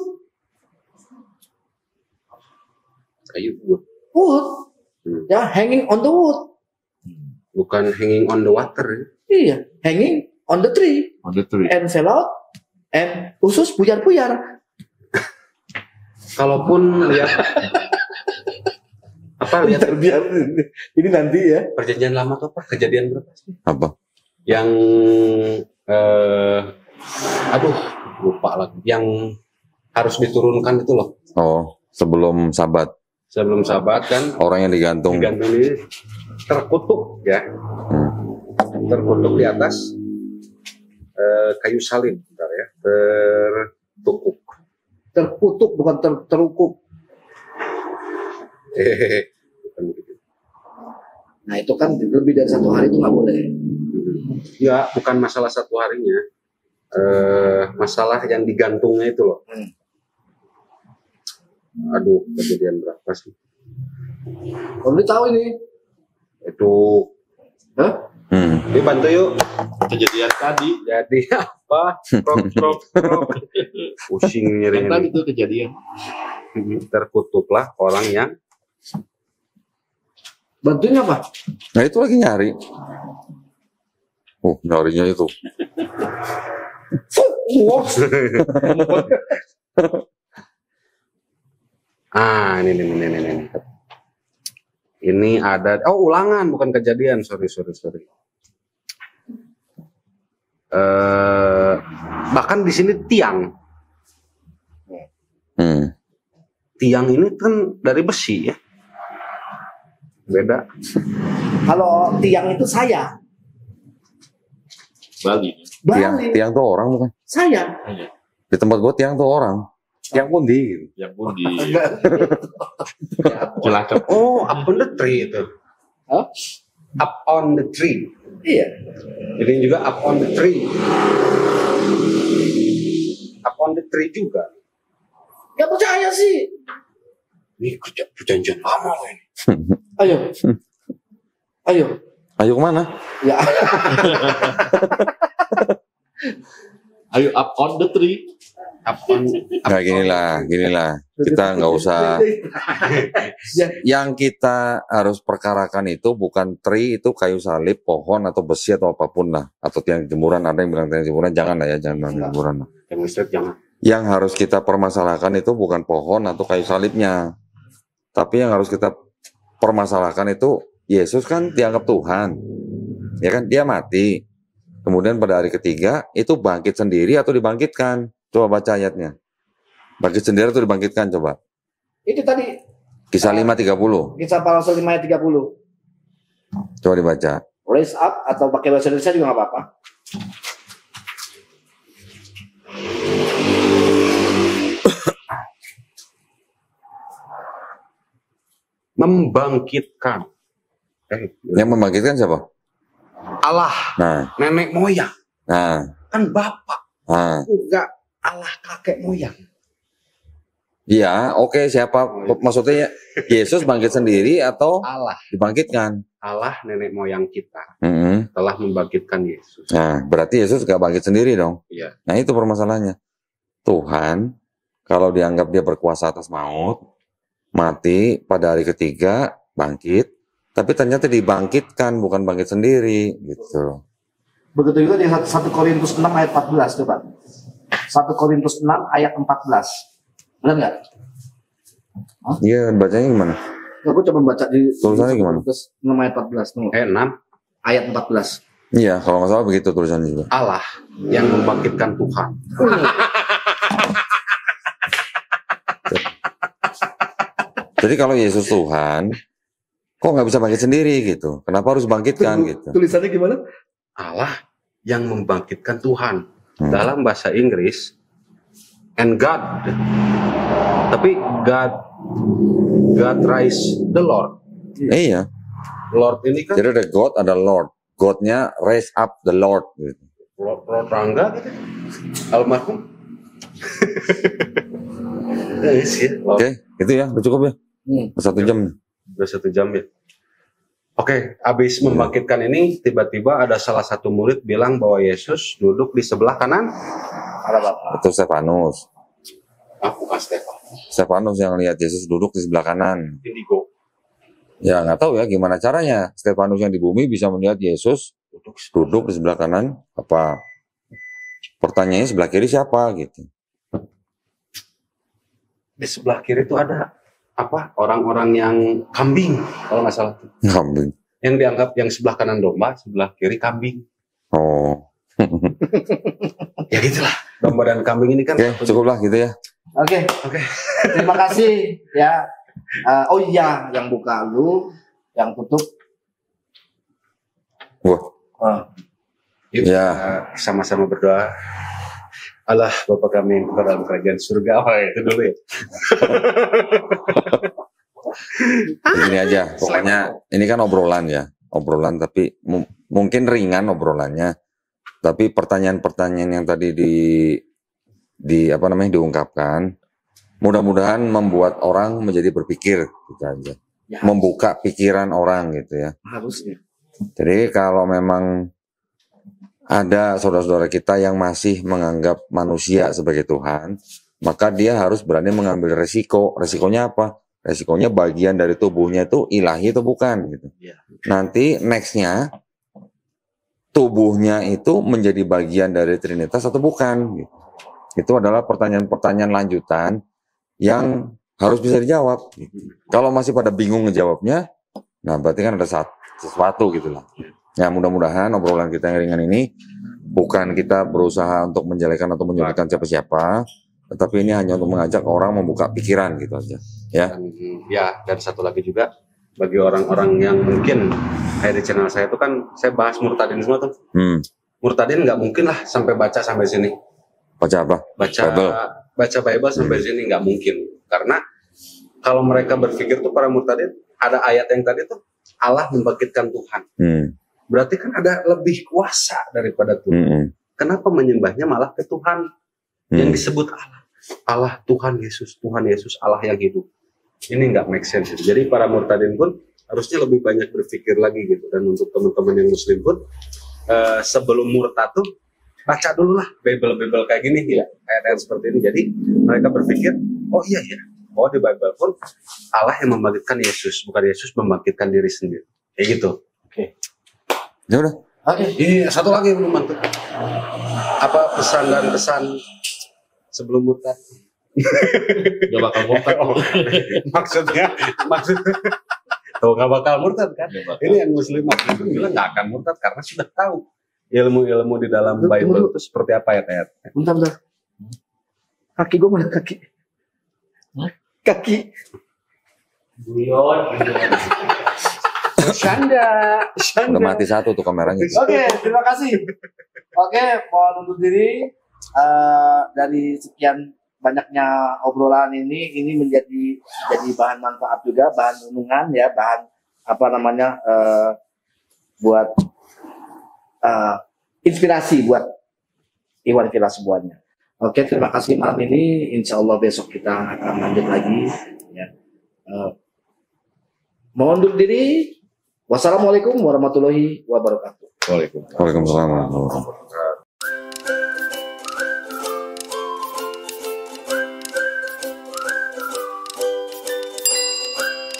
A: kayu wood.
C: Wood. Ya, hanging on the wood.
A: Bukan hanging on the water.
C: Iya, hanging on the tree.
D: On the tree.
C: And fell out. And usus buyar-buyar.
A: Kalaupun lihat lihat
C: Biar ini nanti ya.
A: perjanjian lama atau apa? Kejadian berapa sih?
B: Apa?
A: Yang lupa lagi. Yang harus diturunkan itu loh.
B: Oh, sebelum Sabat.
A: Sebelum Sabat kan
B: Orang yang digantung.
A: ini terkutuk ya. Terkutuk di atas kayu salib, bentar ya. Tertukuk.
C: Terkutuk bukan terukuk.
A: Bukan begitu.
C: Nah itu kan lebih dari 1 hari itu nggak boleh.
A: Ya, bukan masalah 1 harinya. Masalah yang digantungnya itu loh. Aduh, kejadian berapa sih?
C: Kalau tahu ini.
A: Itu.
C: Hah?
A: Ini bantu yuk.
D: Kejadian tadi.
A: Jadi apa? Prok. Pusing
D: Yang tadi
A: nyeri.
D: tuh kejadian.
A: Terkutuklah orang yang
C: Bantuin apa?
B: Nah itu lagi nyari. Oh, nyarinya itu.
A: ini. Ini ada ulangan bukan kejadian. Sorry. Bahkan di sini tiang. Tiang ini kan dari besi ya. Beda.
C: Kalau tiang itu saya.
D: Bali.
B: Tiang tuh orang bukan?
C: Saya.
B: Di tempat gua tiang tuh orang. Tiang pundi.
D: Yang pun di Cilacap.
A: Oh, up on the tree itu.
C: Hah?
A: Up on the tree.
C: Iya.
A: Jadi juga up on the tree. Up on the tree juga.
C: Gak percaya sih.
A: Ini perjanjian lama loh ini.
C: Ayo.
B: Ayo kemana?
C: Ya.
D: Ayo up on the tree.
B: Nggak ginilah. Kita nggak usah. Yang kita harus perkarakan itu bukan tree, itu kayu salib, pohon atau besi atau apapun lah. Atau tiang jemuran, ada yang bilang tiang jemuran, jangan lah ya, jangan tiang jemuran lah.
A: Yang listrik jangan.
B: Yang harus kita permasalahkan itu bukan pohon atau kayu salibnya. Tapi yang harus kita permasalahkan itu Yesus kan dianggap Tuhan. Ya kan, dia mati. Kemudian pada hari ketiga itu bangkit sendiri atau dibangkitkan? Coba baca ayatnya. Bangkit sendiri atau dibangkitkan coba?
C: Itu tadi
B: Kisah 5:30.
C: Kisah Para Rasul 5 ayat 30.
B: Coba dibaca.
C: Raise up atau pakai bahasa Indonesia juga nggak apa-apa.
A: Membangkitkan.
B: Yang membangkitkan siapa?
A: Allah,
B: Nah,
A: nenek moyang.
B: nah,
A: Kan bapak,
B: nah.
A: enggak Allah kakek moyang.
B: Iya, oke, siapa? Maksudnya Yesus bangkit sendiri atau
A: Allah,
B: dibangkitkan?
A: Allah nenek moyang kita
B: Mm-mm.
A: telah membangkitkan Yesus.
B: Nah, berarti Yesus gak bangkit sendiri dong?
A: Iya.
B: Nah, itu permasalahannya. Tuhan, kalau dianggap dia berkuasa atas maut, mati, pada hari ketiga, bangkit, tapi ternyata dibangkitkan, bukan bangkit sendiri, gitu.
C: Begitu juga di 1 Korintus 6 ayat 14 coba. 1 Korintus 6 ayat 14. Benar nggak?
B: Iya, bacanya gimana?
C: Aku coba baca di
B: Tulisannya gimana?
C: Korintus 6 ayat 14. Nih.
A: 6.
C: Ayat 14.
B: Iya, kalau nggak salah begitu tulisannya juga.
A: Allah yang membangkitkan Tuhan.
B: Jadi kalau Yesus Tuhan, kok nggak bisa bangkit sendiri gitu? Kenapa harus bangkitkan gitu?
C: Tulisannya gimana?
A: Allah yang membangkitkan Tuhan. Dalam bahasa Inggris, and God. Tapi God rise the Lord.
B: Iya.
A: Lord ini kan
B: Jadi ada God, ada Lord. God-nya raise up the Lord. Gitu.
A: Lord Rangga gitu. Almarhum.
B: Oke, itu ya, udah cukup ya. 1 jam.
A: Udah 1 jam ya. Oke, habis membangkitkan ini, tiba-tiba ada salah satu murid bilang bahwa Yesus duduk di sebelah kanan.
C: Ada Bapak.
B: Itu Stefanus.
A: Aku bukan Stefan.
B: Stefanus yang lihat Yesus duduk di sebelah kanan.
A: Indigo.
B: Ya nggak tahu ya gimana caranya Stefanus yang di bumi bisa melihat Yesus duduk di sebelah kanan. Apa pertanyaannya sebelah kiri siapa gitu?
A: Di sebelah kiri itu ada apa? Orang-orang yang kambing, kalau nggak salah.
B: Kambing.
A: Yang dianggap yang sebelah kanan domba, sebelah kiri kambing.
B: Oh.
A: Ya gitulah. Domba dan kambing ini kan.
B: Oke, cukuplah gitu ya.
C: Oke. Terima kasih ya. Oh iya, yang buka lu, yang tutup.
B: Wah.
A: Yuk,
B: Ya.
A: kita sama-sama berdoa. Allah Bapa kami yang berada dalam kerajaan surga. Oh, itu dulu ya.
B: Ini aja, pokoknya ini kan obrolan ya, obrolan tapi mungkin ringan obrolannya, tapi pertanyaan-pertanyaan yang tadi di apa namanya diungkapkan, mudah-mudahan membuat orang menjadi berpikir gitu aja,
C: Ya.
B: membuka pikiran orang gitu ya.
C: Harusnya.
B: Jadi kalau memang ada saudara-saudara kita yang masih menganggap manusia sebagai Tuhan, maka dia harus berani mengambil resiko. Resikonya apa? Resikonya bagian dari tubuhnya itu ilahi atau bukan gitu.
A: Ya.
B: Nanti nextnya tubuhnya itu menjadi bagian dari Trinitas atau bukan gitu. Itu adalah pertanyaan-pertanyaan lanjutan yang harus bisa dijawab. Kalau masih pada bingung ngejawabnya, nah berarti kan ada sesuatu gitu lah. Ya mudah-mudahan obrolan kita yang ringan ini bukan kita berusaha untuk menjelekan atau menyudutkan siapa-siapa, tetapi ini hanya untuk mengajak orang membuka pikiran gitu aja. Ya.
A: Dan satu lagi juga bagi orang-orang yang mungkin kayak di channel saya itu kan saya bahas murtadin semua tuh. Murtadin nggak mungkin lah sampai baca sampai sini.
B: Baca apa?
A: Baca Bible sampai sini nggak mungkin, karena kalau mereka berpikir tuh para murtadin ada ayat yang tadi tuh Allah membangkitkan Tuhan. Berarti kan ada lebih kuasa daripada Tuhan. Kenapa menyembahnya malah ke Tuhan yang disebut Allah? Allah Tuhan Yesus, Allah yang hidup. Ini nggak make sense. Jadi para murtadin pun harusnya lebih banyak berpikir lagi gitu. Dan untuk teman-teman yang Muslim pun sebelum murtad tuh baca dulu lah Bible kayak gini ya, ayat-ayat seperti ini. Jadi mereka berpikir, oh iya ya, oh di Bible pun Allah yang membangkitkan Yesus, bukan Yesus membangkitkan diri sendiri. Kayak gitu. Oke.
B: Ya udah.
C: Oke.
A: Ini satu lagi belum mantap. Apa pesan dan kesan sebelum murtad?
D: Gak bakal murtad.
A: maksudnya tuh nggak bakal murtad kan? Ini yang Muslim itu bilang nggak akan murtad karena sudah tahu ilmu-ilmu di dalam Bible itu seperti apa ya.
C: Bentar. Kaki gue mana kaki? Kaki.
D: Guyon.
A: Canda.
B: Udah mati satu tuh kameranya.
C: Oke, terima kasih. Oke, mohon undur diri dari sekian banyaknya obrolan ini menjadi bahan manfaat juga, bahan renungan ya, bahan apa namanya buat inspirasi buat Iwan Villa semuanya. Oke, terima kasih malam ini. Insya Allah besok kita akan lanjut lagi. Ya. Mohon undur diri. Wassalamualaikum warahmatullahi wabarakatuh.
B: Waalaikumsalam warahmatullahi wabarakatuh.